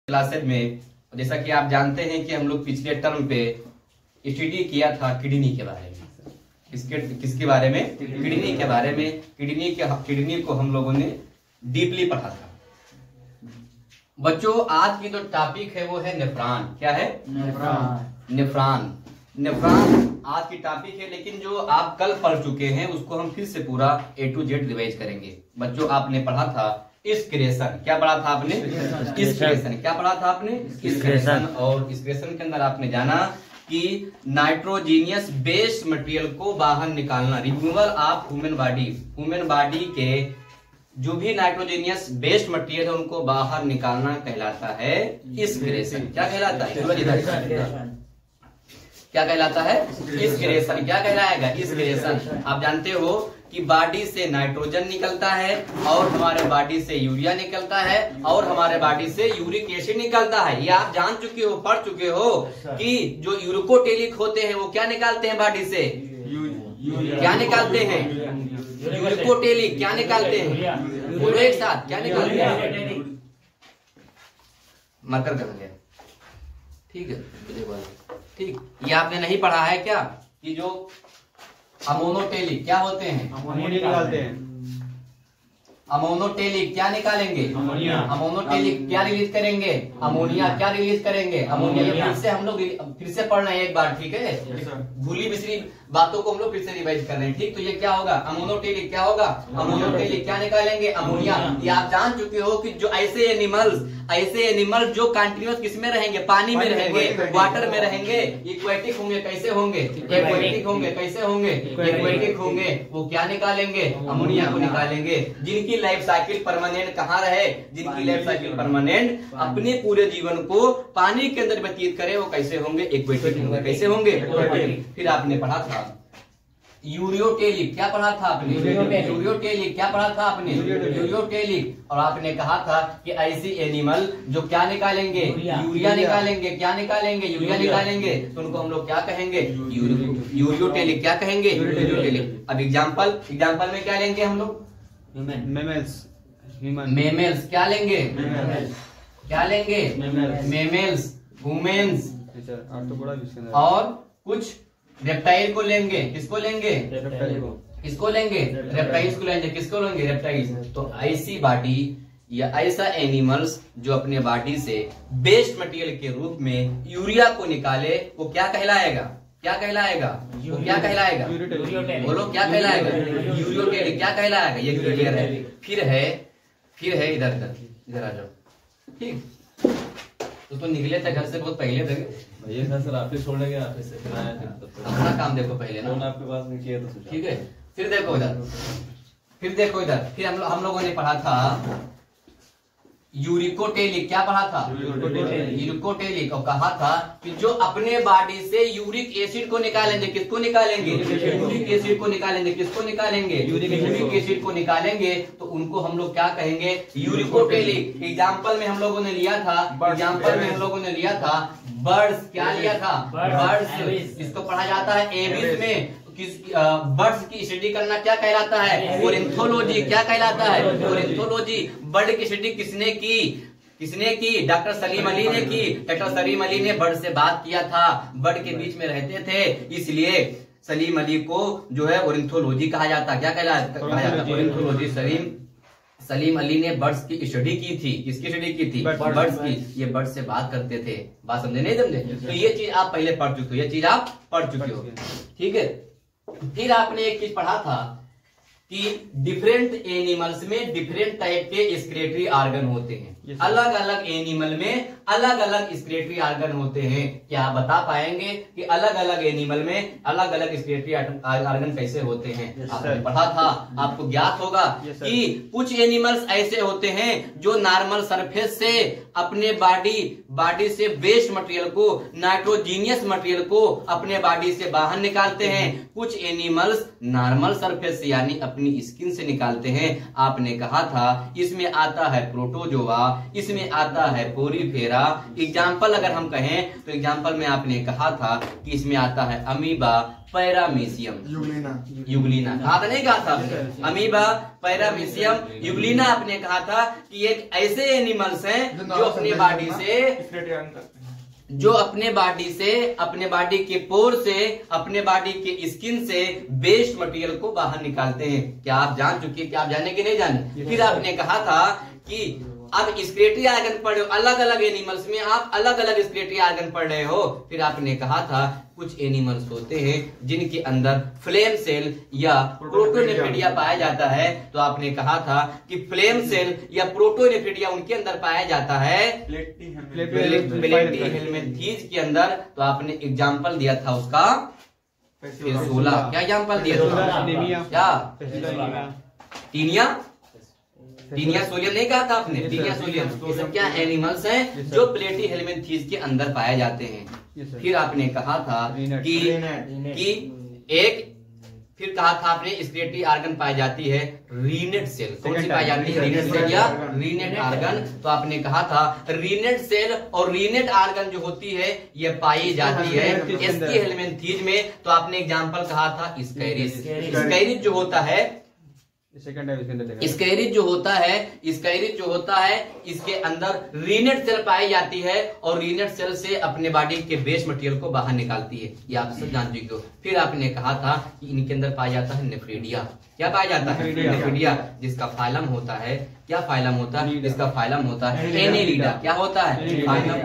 Classes में जैसा कि आप जानते हैं कि हम लोग पिछले टर्म पे स्टडी किया था किडनी के बारे में। किसके बारे में? किडनी के बारे में। किडनी को हम लोगों ने डीपली पढ़ा था। बच्चों, आज की जो टॉपिक है वो है नेफ्रॉन। क्या है? नेफ्रॉन आज की टॉपिक है, लेकिन जो आप कल पढ़ चुके हैं उसको हम फिर से पूरा A to Z रिवाइज करेंगे। बच्चों, आपने पढ़ा था एक्सक्रेशन। क्या पढ़ा था आपने? एक्सक्रेशन। क्या पढ़ा था आपने? एक्सक्रेशन। और एक्सक्रेशन के अंदर आपने जाना कि नाइट्रोजीनियस बेस्ड मटेरियल को बाहर निकालना, रिमूवल ऑफ ह्यूमन बॉडी के जो भी नाइट्रोजीनियस बेस्ड मटेरियल है उनको बाहर निकालना कहलाता है एक्सक्रेशन। क्या कहलाता है? क्या कहलाता है? एक्सक्रेशन। क्या कहलाएगा? एक्सक्रेशन। आप जानते हो कि बॉडी से नाइट्रोजन निकलता है और हमारे बॉडी से यूरिया निकलता है और हमारे बॉडी से यूरिक एसिड निकलता है। ये आप जान चुके हो, पढ़ चुके हो कि जो यूरिकोटेलिक होते हैं वो क्या निकालते हैं बॉडी से? क्या निकालते हैं? यूरिकोटेलिक। क्या निकालते हैं? बोलो एक साथ, क्या निकालते हैं? मकर कर गया। ठीक है, ठीक। ये आपने नहीं पढ़ा है क्या कि जो अमोनोटेलिक क्या होते हैं? अमोनिया निकालते हैं। अमोनोटेलिक क्या निकालेंगे? अमोनोटेलिक क्या रिलीज करेंगे? अमोनिया। क्या रिलीज करेंगे? अमोनिया। ये फिर से हम लोग फिर से पढ़ रहे हैं एक बार, ठीक है? भूली बिसरी बातों को हम लोग फिर से रिवाइज कर रहे हैं, ठीक? तो ये क्या होगा? अमोनोटेलिक। क्या होगा? अमोनोटेलिक। क्या निकालेंगे? अमोनिया। ये आप जान चुके हो कि जो ऐसे एनिमल्स जो कंटिन्यूअस किसमें रहेंगे? पानी में रहेंगे, वाटर में रहेंगे, इक्वेटिक होंगे। कैसे होंगे? एक्वेटिक होंगे। कैसे होंगे? एक्वेटिक होंगे। वो क्या निकालेंगे? अमोनिया को निकालेंगे। जिनकी लाइफ साइकिल परमानेंट कहाँ रहे? जिनकी लाइफ साइकिल परमानेंट अपने पूरे जीवन को पानी के अंदर व्यतीत करे, वो कैसे होंगे? एक्वेटिक होंगे। कैसे होंगे? फिर आपने पढ़ा था यूरियोटेलिक। क्या पढ़ा था आपने? यूरियोटेलिक। क्या पढ़ा था आपने? यूरियोटेलिक। और आपने कहा था कि ऐसी एनिमल जो क्या निकालेंगे? यूरिया निकालेंगे। क्या निकालेंगे? यूरिया निकालेंगे। तो उनको हम लोग क्या कहेंगे? यूरियोटेलिक। क्या कहेंगे? यूरियोटेलिक। अब एग्जाम्पल में क्या लेंगे हम लोग? मेमल्स। क्या लेंगे? क्या लेंगे? मेमल्स, ह्यूमन्स और कुछ रेप्टाइल को लेंगे। किसको लेंगे? किसको लेंगे? रेप्टाइल्स को लेंगे। किसको लेंगे? रेप्टाइल्स। तो ऐसी बॉडी या ऐसा एनिमल्स जो अपने बॉडी से बेस्ड मटेरियल के रूप में यूरिया को निकाले, वो क्या कहलाएगा? क्या कहलाएगा? वो क्या कहलाएगा? बोलो, क्या कहलाएगा? यूरियोटेलिक। क्या कहलाएगा? ये क्लियर है। फिर है इधर आ जाओ, ठीक? तो निकले थे घर से बहुत पहले थे भैया। सर ऑफिस छोड़ने गया, ऑफिस से फिर आया, अपना काम देखो पहले ना, आपके पास नहीं किया तो ठीक है। फिर देखो इधर, फिर हम लोगों ने पढ़ा था यूरिकोटेलिक। क्या पढ़ा था? यूरिकोटेलिक। और कहा था कि जो अपने बॉडी से यूरिक एसिड को निकालेंगे। किसको निकालेंगे? यूरिक एसिड को निकालेंगे। किसको निकालेंगे? यूरिक एसिड को निकालेंगे। तो उनको हम लोग क्या कहेंगे? यूरिकोटेलिक। एग्जाम्पल में हम लोगों ने लिया था बर्ड्स। क्या लिया था? बर्ड्स। इसको पढ़ा जाता है एविस में। बर्ड्स की स्टडी करना क्या कहलाता है? ओरेंथोलॉजी। क्या कहलाता है? ओरेंथोलॉजी। बर्ड की स्टडी किसने की? डॉक्टर सलीम अली ने की। डॉक्टर सलीम अली ने बर्ड से बात किया था, बर्ड के बीच में रहते थे, इसलिए सलीम अली को जो है ओरेंथोलॉजी कहा जाता। क्या कहा जाता? ओरेंथोलॉजी। सलीम अली ने बर्ड्स की स्टडी की थी। किसकी स्टडी की थी? बर्ड्स की। ये बर्ड से बात करते थे। बात समझे? नहीं समझे? तो ये चीज आप पहले पढ़ चुके हो, ठीक है। फिर आपने एक चीज पढ़ा था कि डिफरेंट एनिमल्स में डिफरेंट टाइप के एक्सक्रीटरी ऑर्गन होते हैं। अलग अलग एनिमल में अलग अलग एक्सक्रीटरी ऑर्गन होते हैं। क्या आप बता पाएंगे कि अलग अलग एनिमल में अलग अलग एक्सक्रीटरी ऑर्गन कैसे होते हैं? आपने पढ़ा था, आपको ज्ञात होगा कि कुछ एनिमल्स ऐसे होते हैं जो नॉर्मल सरफेस से अपने बॉडी से वेस्ट मटेरियल को, नाइट्रोजीनियस मटेरियल को अपने बॉडी से बाहर निकालते हैं। कुछ एनिमल्स नॉर्मल सरफेस से यानी अपनी स्किन से निकालते हैं। आपने कहा था इसमें आता है प्रोटोजोआ, इसमें आता है पोरीफेरा। एग्जाम्पल अगर हम कहें तो एग्जाम्पल में आपने कहा था कि इसमें आता है अमीबा, पैरामीशियम, युगलिना। कहा था नहीं कहा था? अमीबा, पैरामीशियम, युगलिना आपने कहा था कि एक ऐसे एनिमल्स हैं जो अपने बॉडी के पोर से, अपने बॉडी के स्किन से वेस्ट मटेरियल को बाहर निकालते हैं। क्या आप जान चुके हैं? क्या आप जाने कि नहीं जाने? फिर आपने कहा था कि अब स्केलेटरी ऑर्गन पढ़ रहे हो, अलग अलग एनिमल्स में आप अलग अलग स्केलेटरी ऑर्गन पढ़ रहे हो। फिर आपने कहा था कुछ एनिमल्स होते हैं जिनके अंदर फ्लेम सेल या प्रोटोनेफिडिया पाया जाता है। तो आपने कहा था कि फ्लेम सेल या प्रोटोनेफिडिया उनके अंदर पाया जाता है प्लेटीहेल्मिन्थीज के अंदर। तो आपने एग्जाम्पल दिया था उसका फेसोला। क्या एग्जाम्पल दिया था? क्या? टीनिया सोलियम नहीं कहा था आपने? टीनिया सोलियम, ये सब क्या एनिमल्स हैं जो प्लेटीहेल्मिन्थीज के अंदर पाए जाते हैं। फिर आपने कहा था फिर कहा था आपने स्केलेटरी ऑर्गन पाई जाती है रीनेट सेल। कौन सी पाई जाती है? रीनेट सेल या रीनेट ऑर्गन। तो आपने कहा था रीनेट सेल और रीनेट ऑर्गन जो होती है ये पाई जाती है एस्कीहेल्मिन्थीज में। तो आपने एग्जांपल कहा था स्कैरिस। स्कैरिस जो होता है, स्कैरिस जो होता है इसके अंदर रीनेट सेल पाई जाती है और रीनेट सेल से अपने बॉडी के वेस्ट मटेरियल को बाहर निकालती है। ये आप सब जान चुके हो। फिर आपने कहा था कि इनके अंदर पाया जाता है नेफ्रिडिया। क्या पाया जाता है? नेफ्रिडिया, जिसका फाइलम होता है, क्या फाइलम होता है? जिसका फाइलम होता है एनेलिडा। क्या होता है?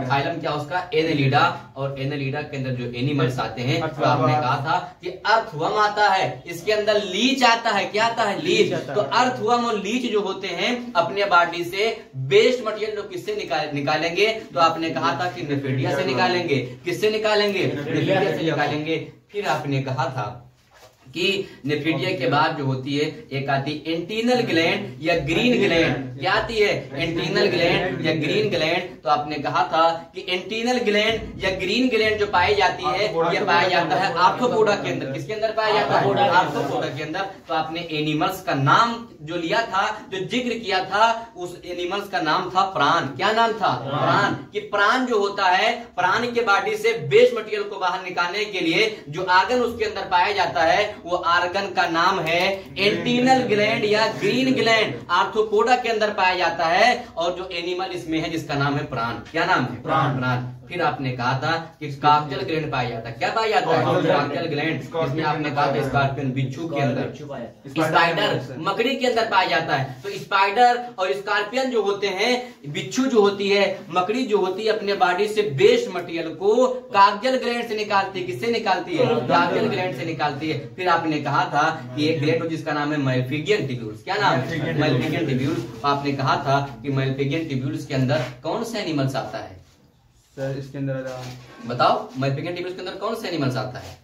फाइलम क्या उसका? एनेलिडा। और एनेलिडा के अंदर जो एनिमल्स आते हैं तो आपने कहा था कि अर्थवर्म आता है, इसके अंदर लीच आता है। क्या आता है? लीच। तो अर्थवर्म और लीच जो होते हैं अपने बॉडी से वेस्ट मटेरियल जो किससे निकालेंगे? तो आपने कहा था कि नेफ्रिडिया से निकालेंगे। किससे निकालेंगे? नेफ्रिडिया से निकालेंगे। फिर आपने कहा था कि नेफ्रिडिया के बाद जो होती है एक आती है एंटीनल ग्लैंड या ग्रीन ग्लैंड। क्या आती है? एंटीनल ग्लैंड या ग्रीन ग्लैंड। तो आपने कहा था कि एंटीनल ग्लैंड या ग्रीन ग्लैंड जो पाई जाती है ये पाया जाता है आर्थ्रोपोडा के अंदर। किसके अंदर पाया जाता है? आर्थ्रोपोडा के अंदर। तो आपने एनिमल्स का नाम जो लिया था, जो जिक्र किया था, उस एनिमल्स का नाम था प्राण। क्या नाम था? प्राण। कि प्राण जो होता है, प्राण के बॉडी से वेस्ट मटेरियल को बाहर निकालने के लिए जो ऑर्गन उसके अंदर पाया जाता है वो ऑर्गन का नाम है एंटीनल ग्लैंड या ग्रीन ग्लैंड। आर्थ्रोपोडा के अंदर पाया जाता है और जो एनिमल इसमें है जिसका नाम है प्राण। क्या नाम है? प्राण। फिर आपने कहा था कि स्कॉर्पियन ग्लैंड पाया जाता है। क्या पाया जाता है? Scorpion gland. इसमें आपने कहा था स्कॉर्पियन बिच्छू के अंदर, स्पाइडर मकड़ी के अंदर पाया जाता है। तो स्पाइडर और स्कॉर्पियन जो होते हैं, बिच्छू जो होती है, मकड़ी जो होती है, अपने बॉडी से वेस्ट मटेरियल को काक्टल ग्लैंड से निकालती है। किससे निकालती है? काक्टल ग्लैंड से निकालती है। फिर आपने कहा था कि एक ग्लैंड जिसका नाम है मैल्पिगियन ट्यूब्यूल्स। क्या नाम है? मैल्पिगियन ट्यूब्यूल्स। आपने कहा था कि मैल्पिगियन ट्यूब्यूल्स के अंदर कौन सा एनिमल्स आता है? सर इसके अंदर बताओ, मैल्पिगियन ट्यूब्यूल्स के अंदर कौन सा एनिमल्स आता है?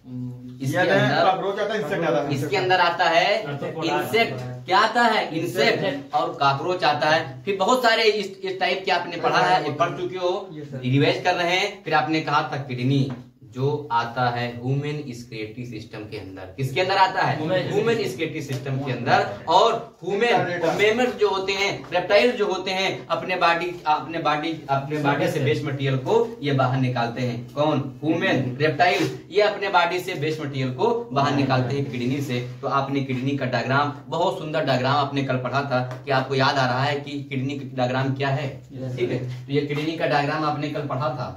इसके अंदर आता है इंसेक्ट। क्या आता है? इंसेक्ट और कॉकरोच आता है। फिर बहुत सारे इस टाइप के आपने पढ़ा है, पढ़ चुके हो, रिवाइज कर रहे हैं। फिर आपने कहा था किडनी जो आता है ह्यूमन स्केलेटरी सिस्टम के अंदर। किसके अंदर आता है? ह्यूमन स्केलेटरी सिस्टम के अंदर। और मेमर्स जो होते हैं, रेप्टाइल जो होते हैं, अपने बॉडी से वेस्ट मटेरियल को ये बाहर निकालते हैं। कौन? ह्यूमन, रेप्टाइल, ये अपने बॉडी से वेस्ट मटेरियल को बाहर निकालते हैं किडनी से। तो आपने किडनी का डायग्राम, बहुत सुंदर डायग्राम आपने कल पढ़ा था। कि आपको याद आ रहा है कि किडनी का डायग्राम क्या है? ठीक है, तो ये किडनी का डायग्राम आपने कल पढ़ा था।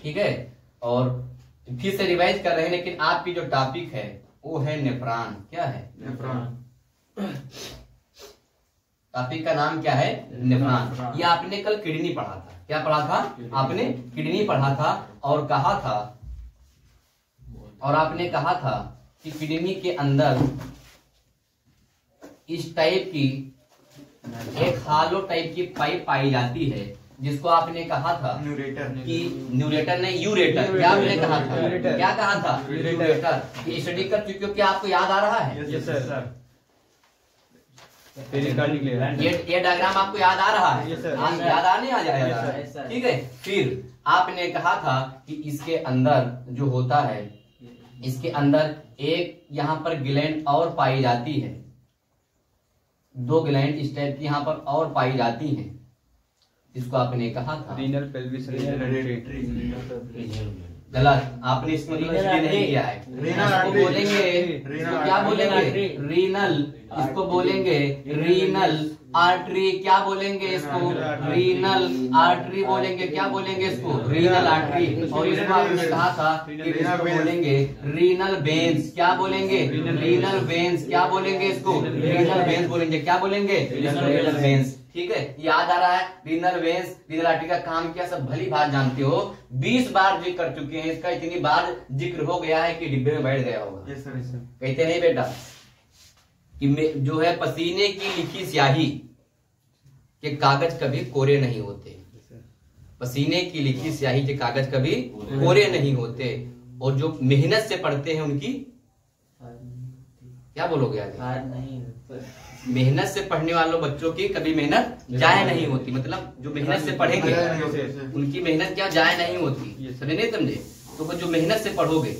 ठीक है, और फिर से रिवाइज कर रहे हैं, लेकिन आपकी जो टॉपिक है वो है नेफ्रॉन। क्या है? नेफ्रॉन। टॉपिक का नाम क्या है? नेफ्रॉन। ये आपने कल किडनी पढ़ा था। क्या पढ़ा था? आपने किडनी पढ़ा था और कहा था, और आपने कहा था कि किडनी के अंदर इस टाइप की एक हालो टाइप की पाइप पाई जाती है, जिसको आपने कहा था कि न्यूरेटर नहीं, यूरेटर। क्या आपने कहा था? क्या कहा था? यूरेटर। ये स्टडी कर चुके हो, क्या आपको याद आ रहा है? Yes sir. ये डायग्राम आपको याद आ रहा है? याद आने आ जाएगा। ठीक है, फिर आपने कहा था कि इसके अंदर जो होता है, इसके अंदर एक यहाँ पर ग्लैंड और पाई जाती है। दो ग्लैंड इस टाइप की यहाँ पर और पाई जाती हैं, इसको आपने कहा था रीनल पेल्विस गलत, आपने इसको नहीं किया है। इसको बोलेंगे, इसको क्या बोलेंगे? रीनल, इसको बोलेंगे रीनल आर्टरी, क्या बोलेंगे इसको? रीनल आर्टरी बोलेंगे, क्या बोलेंगे इसको? Renal artery. और इसको आपने कहा था कि इसको बोलेंगे रीनल वेन्स, क्या बोलेंगे? रीनल वेन्स, क्या बोलेंगे इसको? रीनल वेन्स बोलेंगे, क्या बोलेंगे? Renal veins. ठीक है, याद आ रहा है? रीनल वेन्स, रीनल आर्टरी का काम क्या सब भली बात जानते हो, 20 बार जिक्र कर चुके हैं इसका, इतनी बार जिक्र हो गया है कि डिब्बे में बैठ गया होगा। कहते नहीं बेटा कि जो है पसीने की लिखी स्याही के कागज कभी कोरे नहीं होते, पसीने की लिखी स्याही के कागज कभी कोरे नहीं होते, और जो मेहनत से पढ़ते हैं उनकी क्या बोलोगे आगे? मेहनत से पढ़ने वालों बच्चों की कभी मेहनत जाया नहीं होती, मतलब जो मेहनत से पढ़ेंगे उनकी मेहनत क्या जाया नहीं होती। समझे नहीं समझे? तो वो जो मेहनत से पढ़ोगे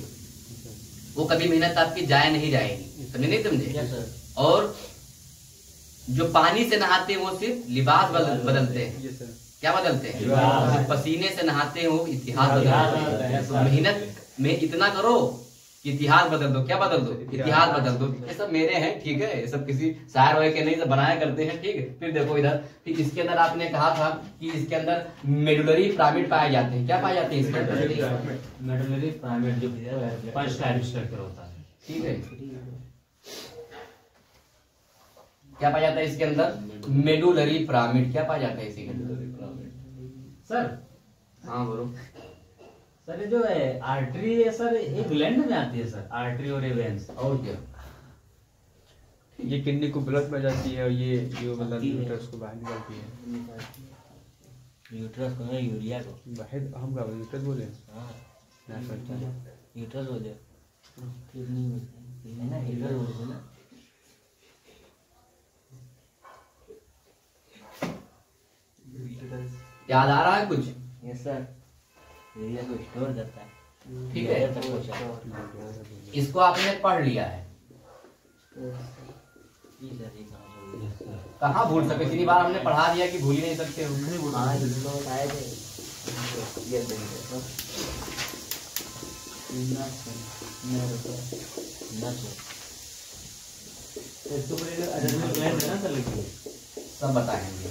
वो कभी मेहनत आपकी जाया नहीं जाएगी। समझे नहीं समझे? और जो पानी से नहाते हैं वो सिर्फ लिबास बदलते हैं, क्या बदलते हैं? जो पसीने से नहाते हैं वो इतिहास बदलते हैं। तो मेहनत में इतना करो इतिहास बदल दो, क्या बदल दो? इतिहास बदल दो। ये सब मेरे हैं, ठीक है, ये सब किसी शायर वगैरह के नहीं, सब बनाया करते हैं। ठीक है, फिर देखो इधर, फिर इसके अंदर आपने कहा था कि इसके अंदर मेडुलरी पिरामिड पाए जाते हैं, क्या पाए जाते हैं इसके अंदर? मेडुलरी पिरामिड जो फर्स्ट टाइप स्ट्रक्चर होता है। ठीक है, क्या पाया जाता है इसके अंदर? मेडुलरी पिरामिड, क्या पाया जाता है इसके अंदर? सर हाँ बोलो सर, ये जो है आर्टरी है सर, एक ग्लैंड में आती है सर, आर्टरी और वेन्स। और क्या? ये किडनी को ब्लड में जाती है और ये जो मतलब यूट्रस को बाहर निकलती है। यूट्रस को नहीं, यूरिया को बाहर हम का यूट्रस बोले? हाँ यूट्रस हो जाए, किडनी में ना, यूट्रस बोलते ना। याद आ रहा है कुछ? यस सर, यूरिया को स्टोर करता है। ठीक है, इसको आपने पढ़ लिया है, कहाँ भूल सके? इतनी बार हमने पढ़ा दिया कि भूल ही नहीं सकते हो। सब बताएंगे।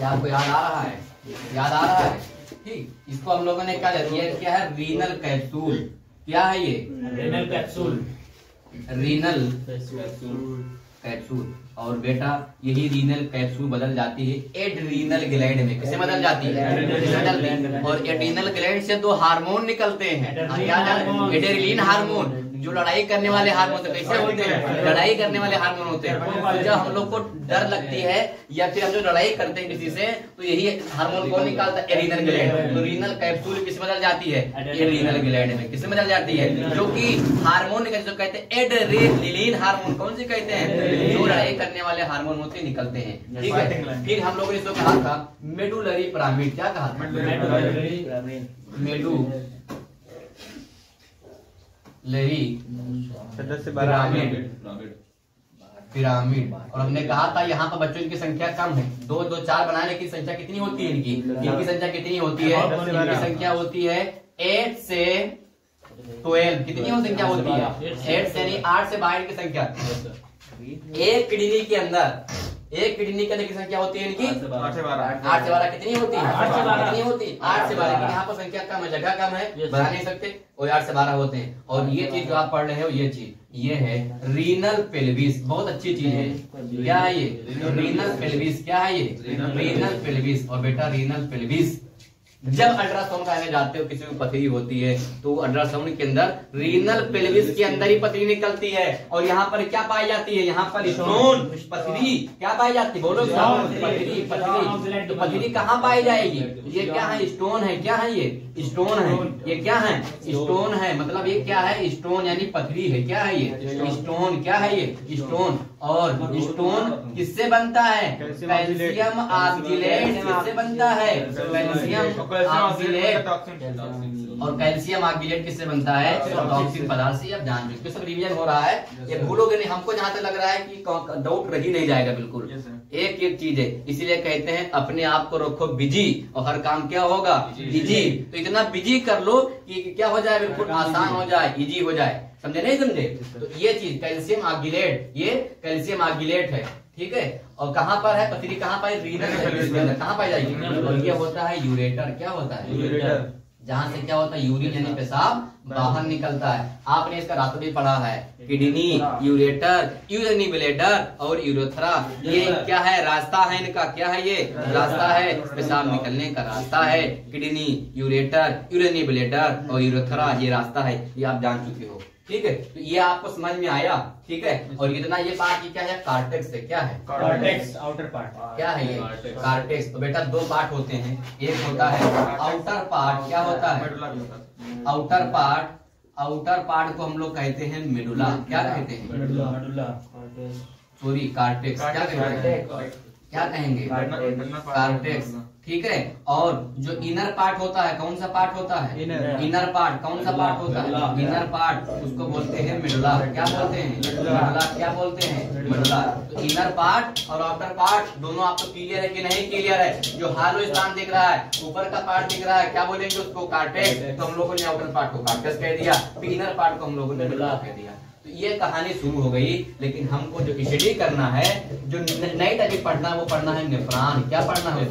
आपको याद आ रहा है? याद आ रहा है? ठीक, इसको हम लोगों ने क्या दिया? क्या है? Renal capsule. क्या है ये? Renal capsule. Renal capsule. और बेटा यही रीनल कैप्सूल बदल जाती है एड्रीनल ग्लैंड में। किसे बदल जाती है? एड्रीनल। और एड्रीनल ग्लैंड से दो हार्मोन निकलते हैं, एड्रेनलिन हार्मोन, जो लड़ाई करने वाले हार्मोन होते हैं। कैसे होते हैं? लड़ाई करने वाले हार्मोन होते हैं। तो जब हम लोग को डर लगती है या फिर हम जो लड़ाई करते हैं किसी से, तो यही हार्मोन कौन निकालता है? Adrenal gland. तो रीनल कैप्सूल किस बदल जाती है? एड्रीनल ग्लैंड में। किसमें बदल जाती है? जो कि हार्मोन निकलते, कहते हैं एड्रेनलिन हार्मोन। कौन से कहते हैं? जो लड़ाई करने वाले हार्मोन होते निकलते हैं। ठीक है, फिर हम लोगों ने इसको कहा था मेडुलरी पिरामिड। क्या कहा था? Medullary pyramid. और हमने कहा था यहाँ पर बच्चों की संख्या कम है, 2 2 4 बनाने की संख्या कितनी होती है इनकी? इनकी संख्या कितनी होती है? इनकी संख्या होती है 8 से 12। कितनी हो संख्या होती है? 8 से यानी 8 से 12 की संख्या। एक किडनी के अंदर, एक किडनी के अंदर की संख्या होती है इनकी 8 से 12। कितनी होती है? 8 से 12। कितनी होती है? 8 से 12 की। यहाँ पर संख्या कम है, जगह कम है, बना नहीं सकते, और 8 से 12 होते हैं। और ये चीज जो आप पढ़ रहे हो, ये चीज ये है रीनल पेल्विस। बहुत अच्छी चीज है। क्या है ये? Renal pelvis. क्या है ये? Renal pelvis. और बेटा रीनल पेल्विस जब अल्ट्रासाउंड कराने जाते हो, किसी को पथरी होती है तो अल्ट्रासाउंड के अंदर रीनल पेल्विस के अंदर ही पथरी निकलती है। और यहाँ पर क्या पाई जाती है? यहाँ पर स्टोन पथरी क्या पाई जाती है? बोलो पथरी। पथरी तो पथरी कहाँ पाई जाएगी? ये क्या है? स्टोन है। क्या है ये? स्टोन है। ये क्या है? स्टोन है। मतलब ये क्या है? स्टोन यानी पथरी है। क्या है ये? स्टोन। क्या है ये? स्टोन। और स्टोन किससे बनता है? कैल्शियम कैल्शियम ऑक्जिलेट किससे बनता है? Calcium oxalate. और कैल्शियम ऑक्जिलेट किससे बनता है? टॉक्सिक पदार्थ से। अब जान लीजिए, सब रिवीजन हो रहा है, ये भूलोगे नहीं। हमको जहां तक लग रहा है कि डाउट रही नहीं जाएगा बिल्कुल। एक एक चीज है, इसीलिए कहते हैं अपने आप को रखो बिजी और हर काम क्या होगा? इजी। तो इतना बिजी कर लो कि क्या हो जाए? बिल्कुल आसान हो जाए, इजी हो जाए। समझे नहीं समझे? तो ये चीज कैल्शियम ऑक्जिलेट, ये कैल्शियम ऑक्जिलेट है, ठीक है। और कहाँ पर है पथरी? कहाँ पर? रीनल। कहाँ पाई जाएगी? और ये होता है यूरेटर। क्या होता है? यूरेटर। जहाँ से क्या होता है? यूरिन यानी पेशाब बाहर निकलता है। आपने इसका रास्ता भी पढ़ा है, किडनी, यूरेटर, यूरिनरी ब्लैडर और यूरेथ्रा। ये क्या है? रास्ता है इनका। क्या है ये? रास्ता है, पेशाब निकलने का रास्ता है। किडनी, यूरेटर, यूरिनरी ब्लैडर और यूरेथ्रा, ये रास्ता है, ये आप जान चुके हो, ठीक है। तो ये आपको समझ में आया, ठीक है। और इतना ये पार्ट ये क्या है? कार्टेक्स है। क्या है? Cortex, outer part. क्या है ये? कार्टेक्स। तो बेटा दो पार्ट होते हैं, एक होता है आउटर पार्ट। क्या होता है? Outer part. आउटर पार्ट को हम लोग कहते हैं मेडुला। क्या कहते हैं? मेडुला। Sorry, cortex. क्या कहते हैं? क्या कहेंगे? कार्टेक्स, ठीक है। और जो इनर पार्ट होता है, कौन सा पार्ट होता है? Inner part. कौन सा पार्ट होता है? इनर पार्ट, उसको बोलते हैं मेडुला। क्या बोलते हैं? मेडुला। क्या बोलते हैं? मेडुला। तो इनर पार्ट और आउटर पार्ट दोनों आपको क्लियर है कि नहीं क्लियर है? जो हालो स्थान दिख रहा है, ऊपर का पार्ट दिख रहा है, क्या बोलेंगे उसको? कार्टेक्स। तो हम लोगों ने आउटर पार्ट को कार्टेक्स कह दिया, इनर पार्ट को हम लोगों ने मेडुला कह दिया। तो ये कहानी शुरू हो गई, लेकिन हमको जो स्टडी करना है, जो नई टॉपिक पढ़ना है, वो पढ़ना है नेफ्रॉन। क्या पढ़ना है?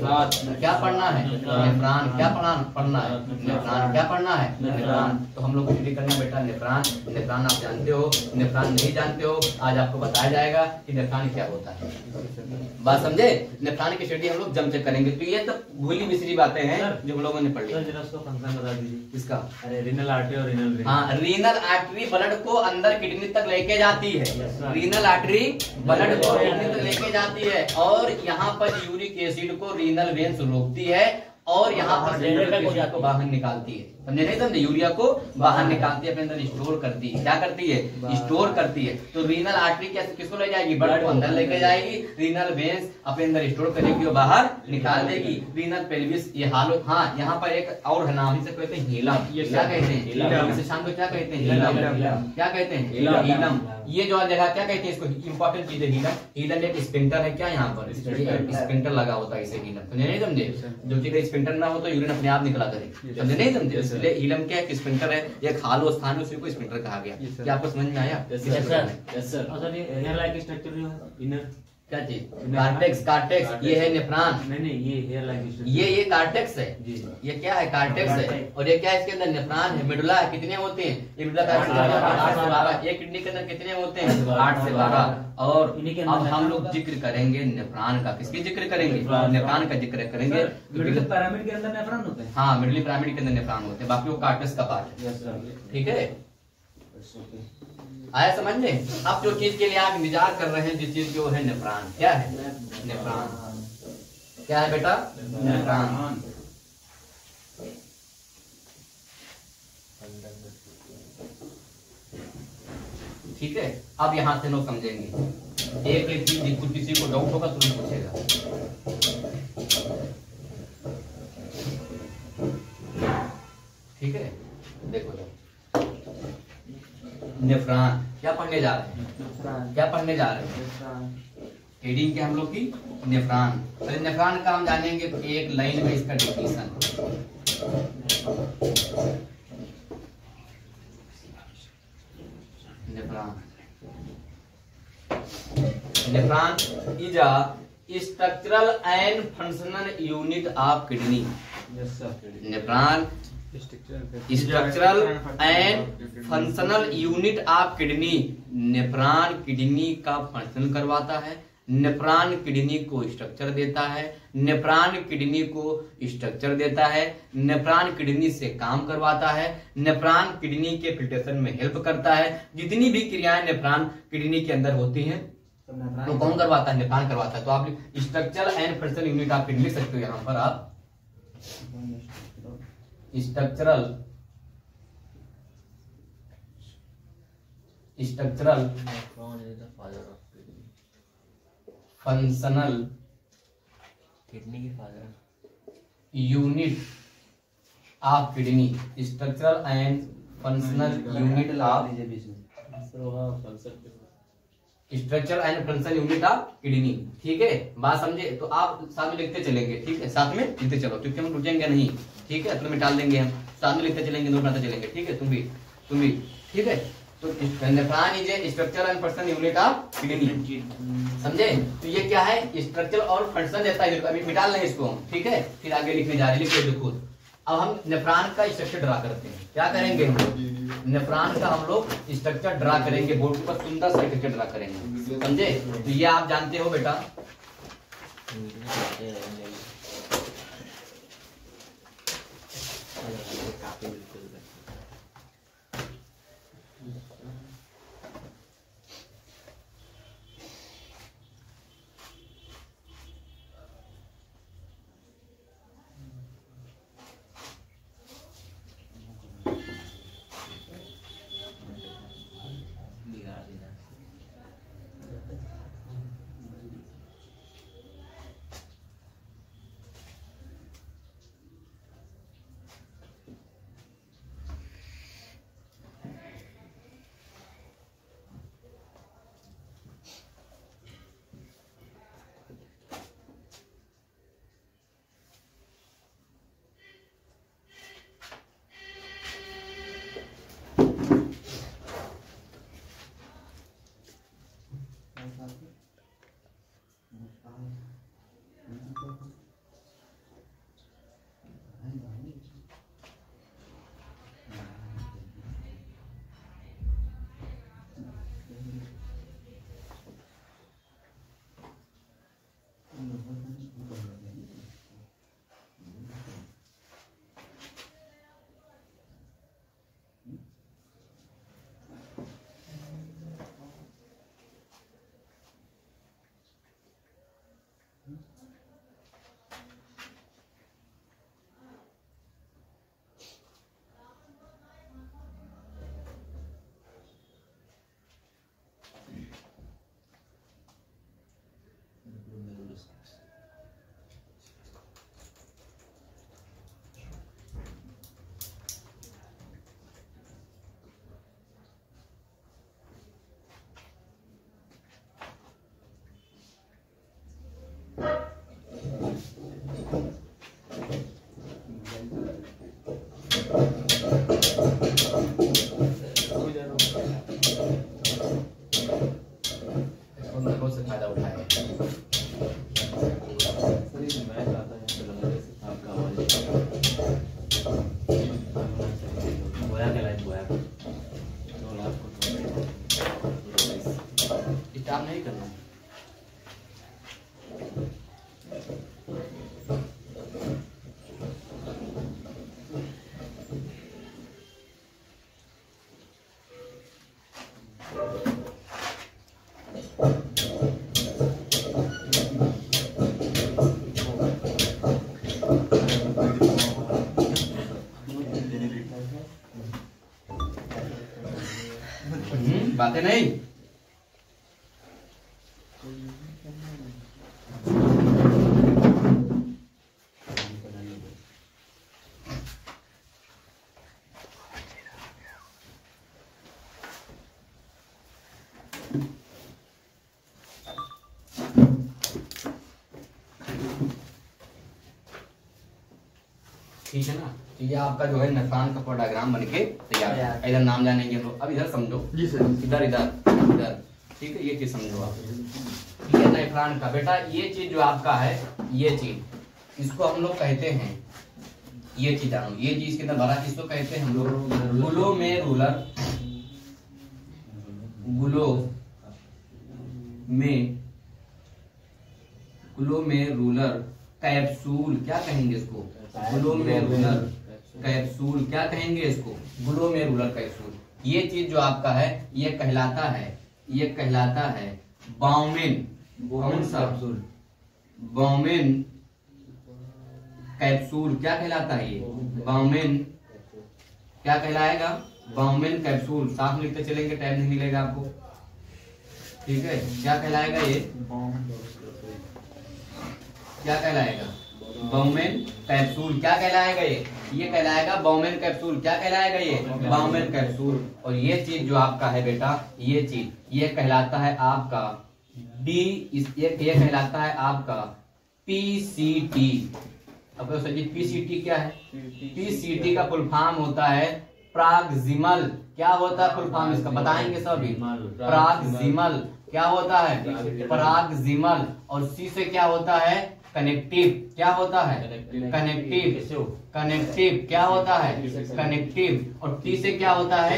क्या पढ़ना है? नेफ्रॉन। क्या पढ़ना है? नेफ्रॉन। क्या पढ़ना है? नेफ्रॉन। तो हम लोग स्टडी करना बेटा नेफ्रॉन। नेफ्रॉन आप जानते हो, नेफ्रॉन नहीं जानते हो, आज आपको बताया जाएगा कि नेफ्रॉन क्या होता है। बात समझे? नेफ्रॉन की स्टडी हम लोग जम से करेंगे। तो ये तो भूली बिसरी बातें हैं जो हम लोगों ने पढ़ी। जरा उसको फंक्शन बता दीजिए इसका। अरे रीनल आर्टरी और रीनल वेन। हाँ, रीनल आर्टरी ब्लड को अंदर किडनी तक लेके जाती है। रीनल आर्टरी ब्लड को किडनी तक लेके जाती है, और यहाँ पर यूरिक एसिड को रीनल वेन्स रोकती है, और यहाँ पर यूरिक को बाहर निकालती है। समझे नहीं समझे? यूरिया को बाहर निकालती है, अपने अंदर स्टोर करती है। क्या करती है? स्टोर करती है। तो रीनल आर्टरी किसको ले जाएगी? ब्लड को अंदर लेके जाएगी। रीनल वेन्स अपने अंदर स्टोर करेगी और बाहर निकाल देगी। रीनल पेल्विस, ये हालो। हाँ, यहाँ पर एक और है नाम, इसे कहते हैं हीलम। क्या कहते हैं? इसे शाम को क्या कहते हैं? हीलम। क्या कहते हैं? हीलम। ये जो जगह क्या कहते हैं इसको? इंपॉर्टेंट चीज है हीलम। हीलम एक स्पिंटर है। क्या यहाँ पर? स्पिंटर लगा होता है इसे हीलम। समझे नहीं समझे? जो चीज स्पिंटर ना हो तो यूरिन अपने आप निकला करे। समझे नहीं समझे? इसलिए हीलम क्या है? स्पिंटर है, एक हालो स्थान है, उसी को स्पिंटर कहा गया। क्या आपको समझ में आया? Yes sir. और सर ये हेयर लाइक स्ट्रक्चर जो है इनर, क्या चीज? कार्टेक्स। कार्टेक्स ये है नेफ्रॉन। नहीं ये हेयर लाइक स्ट्रक्चर, ये कार्टेक्स है जी। ये क्या है? कार्टेक्स है। और ये क्या है? इसके अंदर नेफ्रॉन है, मेडुला है। कितने होते हैं? ये मेडुला का 8 से 12। ये किडनी के अंदर कितने होते हैं? 8 से 12। और अब हम लोग जिक्र करेंगे नेफ्रॉन का। किसकी जिक्र करेंगे? नेफ्रॉन का जिक्र करेंगे। मिडिल पिरामिड के अंदर नेफ्रॉन होते हैं। हाँ, मिडिल पिरामिड के अंदर नेफ्रॉन होते हैं, बाकी वो कार्टेक्स का पार्ट है। Yes sir. ठीक है, आया समझ में? अब जो चीज के लिए आप इंतजार कर रहे हैं, जिस चीज जो है नेफ्रॉन। क्या है? नेफ्रॉन। क्या है बेटा? नेफ्रॉन। ठीक है, अब यहां से लोग समझेंगे। एक एक चीज कुछ किसी को डाउट होगा तुरंत पूछेगा। ठीक है, देखो नेफ्रॉन क्या पढ़ने जा रहे हैं? क्या पढ़ने जा रहे हैं? हेडिंग क्या हम लोग की? नेफ्रॉन। अरे नेफ्रॉन का हम जानेंगे तो एक लाइन में इसका definition. Nephron, nephron is a structural and functional unit of kidney. Yes sir. Nephron structural and functional unit of kidney. Nephron kidney का फंक्शन करवाता है, नेफ्रॉन किडनी को स्ट्रक्चर देता है, नेफ्रॉन किडनी को स्ट्रक्चर देता है, नेफ्रॉन किडनी से काम करवाता है, नेफ्रॉन किडनी के फिल्ट्रेशन में हेल्प करता है। जितनी भी क्रियाएं नेफ्रॉन किडनी के अंदर होती हैं तो कौन करवाता है? नेफ्रॉन करवाता है। तो आप स्ट्रक्चरल एंड फंक्शनल यूनिट आप लिख सकते हो यहाँ पर। आप स्ट्रक्चरल फंक्शनल किडनी के father unit of kidney, structural and functional unit of structural and functional unit of kidney. ठीक है, बात समझे? तो आप साथ में लिखते चलेंगे, ठीक है, साथ में लिखते चलो, क्योंकि हम रुकेंगे नहीं, ठीक है, तो मिटाल देंगे हम, साथ में लिखते चलेंगे, नोट बनाते चलेंगे, ठीक है, तुम भी, ठीक है। तो nephron is a structural and functional unit of kidney, समझे? तो ये क्या है? स्ट्रक्चर और फंक्शन देता है, अभी मिटाल नहीं इसको हम, ठीक है, फिर आगे लिखने जा रहे हैं, लिखिए खुद। अब हम नेफ्रॉन का स्ट्रक्चर ड्रा करते हैं, क्या करेंगे हम लोग? नेफ्रॉन का हम लोग स्ट्रक्चर ड्रा करेंगे, बोर्ड के ऊपर सुंदर सा स्ट्रक्चर ड्रा करेंगे, समझे? तो ये आप जानते हो बेटा, स्टार्ट नहीं करना। बातें नहीं। ठीक है ना, तो ये आपका जो है नेफ्रॉन का पूरा डायग्राम बन के तैयार है। इधर नाम जानेंगे हम लोग। अब इधर समझो जी सर, इधर इधर इधर, ठीक है, ये चीज समझो आप। ठीक है, नेफ्रॉन का बेटा ये चीज जो आपका है, ये चीज इसको हम लोग कहते हैं, ये चीज जानो, ये चीज के अंदर भरा, इसको कहते हैं हम लोग ग्लोमेरुलर, ग्लोमेरुलर कैप्सूल, क्या कहेंगे इसको? ग्लोमेरुलर कैप्सूल, क्या कहेंगे इसको? Glomerular capsule. ये चीज जो आपका है, ये कहलाता है, ये कहलाता है बाउमेन, कौन सा? Bowmen capsule. क्या कहलाता है ये? बाउमेन। क्या कहलाएगा? Bowmen capsule. साफ लिखते चलेंगे, टाइम नहीं मिलेगा आपको। ठीक है, क्या कहलाएगा ये? क्या कहलाएगा? Bowmen capsule. क्या कहलाएगा ये कहलाएगा बाउमेन कैप्सूल। क्या कहलाएगा ये? Bowmen capsule. और ये चीज जो आपका है बेटा, ये चीज ये कहलाता है आपका ये कहलाता है आपका पीसीटी। अब सर जी पीसीटी क्या है? पीसीटी का फुल फॉर्म होता है प्राक्सिमल। क्या होता है फुल फॉर्म इसका? बताएंगे सभी। प्राक्सिमल क्या होता है? प्राक्सिमल। और सी से क्या होता है? कनेक्टिव। क्या होता है? कनेक्टिव। कनेक्टिव क्या होता है? कनेक्टिव। और टी से क्या होता है?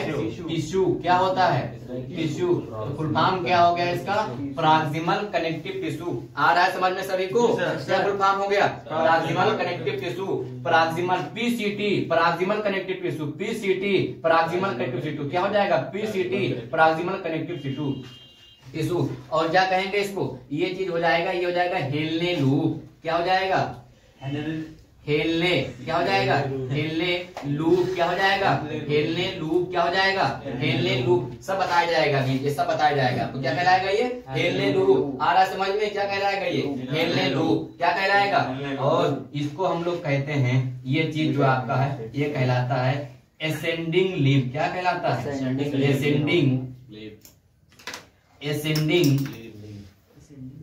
टिश्यू। क्या होता है? टिश्यू। तो फुल फॉर्म क्या हो गया इसका? Proximal connective tissue. आ रहा है समझ में सभी को? क्या फुल फॉर्म हो गया? Proximal connective tissue. Proximal PCT, proximal connective tissue. PCT proximal connective tissue क्या हो जाएगा? PCT proximal connective tissue tissue. और क्या कहेंगे इसको? ये चीज हो जाएगा, ये हो जाएगा हेलने लूप। क्या हो जाएगा? हेलने। क्या हो जाएगा? हेलने लूप। क्या हो जाएगा? हेलने लूप। क्या हो जाएगा? हेलने लूप। सब बताया जाएगा अभी, ये सब बताया जाएगा। तो क्या कहलाएगा ये? हेलने लूप। आ रहा समझ में? क्या कहलाएगा ये? हेलने लूप। क्या कहलाएगा? और इसको हम लोग कहते हैं, ये चीज जो आपका है ये कहलाता है एसेंडिंग लिम्ब। क्या कहलाता है? Ascending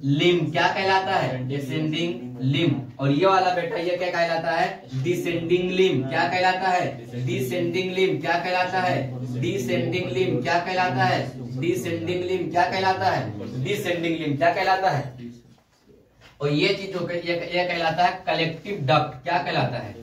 limb. क्या कहलाता है? Ascending limb. और ये वाला बेटा ये क्या कहलाता है? Descending limb. क्या कहलाता है? Descending limb. क्या कहलाता है? Descending limb. क्या कहलाता है? Descending limb. क्या कहलाता है? Descending limb. क्या कहलाता है? और ये चीज जो ये कहलाता है कलेक्टिव डक्ट। क्या कहलाता है?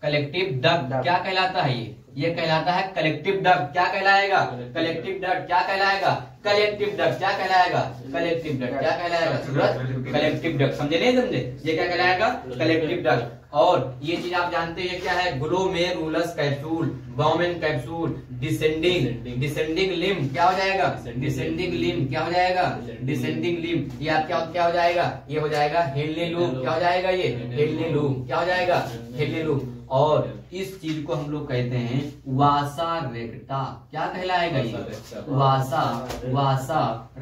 Collective duct. क्या कहलाता है ये कहलाता है कलेक्टिव डक्ट। क्या कहलाएगा? Collective duct. क्या कहलाएगा? Collective duct. क्या कहलाएगा? Collective duct. क्या कहलाएगा सूरज? Collective duct. समझे नहीं समझे? ये क्या कहलाएगा? Collective duct. और ये चीज आप जानते हैं क्या है? Glomerulus capsule, bowmen capsule, descending limb. क्या हो जाएगा? Descending limb. क्या हो जाएगा? Descending limb. ये आप क्या हो जाएगा? ये हो जाएगा हेलने लूप। क्या हो जाएगा? ये हेलने लूप। क्या हो जाएगा? हेलने लूप। और इस चीज को हम लोग कहते हैं वासा रेक्टा। क्या कहलाएगा ये? वासा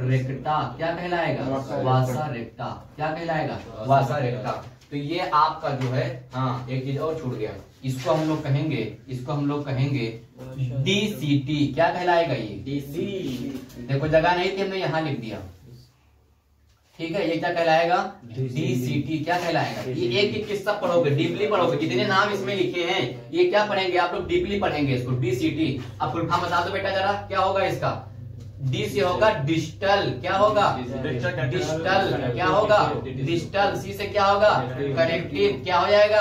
रेक्टा। क्या कहलाएगा? वासा रेक्टा। क्या कहलाएगा? वासा रेक्टा। तो ये आपका जो है, हाँ एक चीज और छूट गया, इसको हम लोग कहेंगे डीसीटी। क्या कहलाएगा ये? देखो जगह नहीं थी, हमने यहाँ लिख दिया। ठीक है, ये क्या कहलाएगा? डीसीटी। क्या कहलाएगा? ये एक एक किस्सा पढ़ोगे, डीपली पढ़ोगे। जितने नाम इसमें लिखे हैं ये क्या पढ़ेंगे आप लोग? डीपली पढ़ेंगे इसको, डीसीटी। अब फुल फॉर्म बता दो बेटा जरा, क्या होगा इसका? डी से होगा डिस्टल। क्या होगा? डिस्टल। क्या होगा? डिस्टल। सी से क्या होगा? कनेक्टिव। क्या हो जाएगा?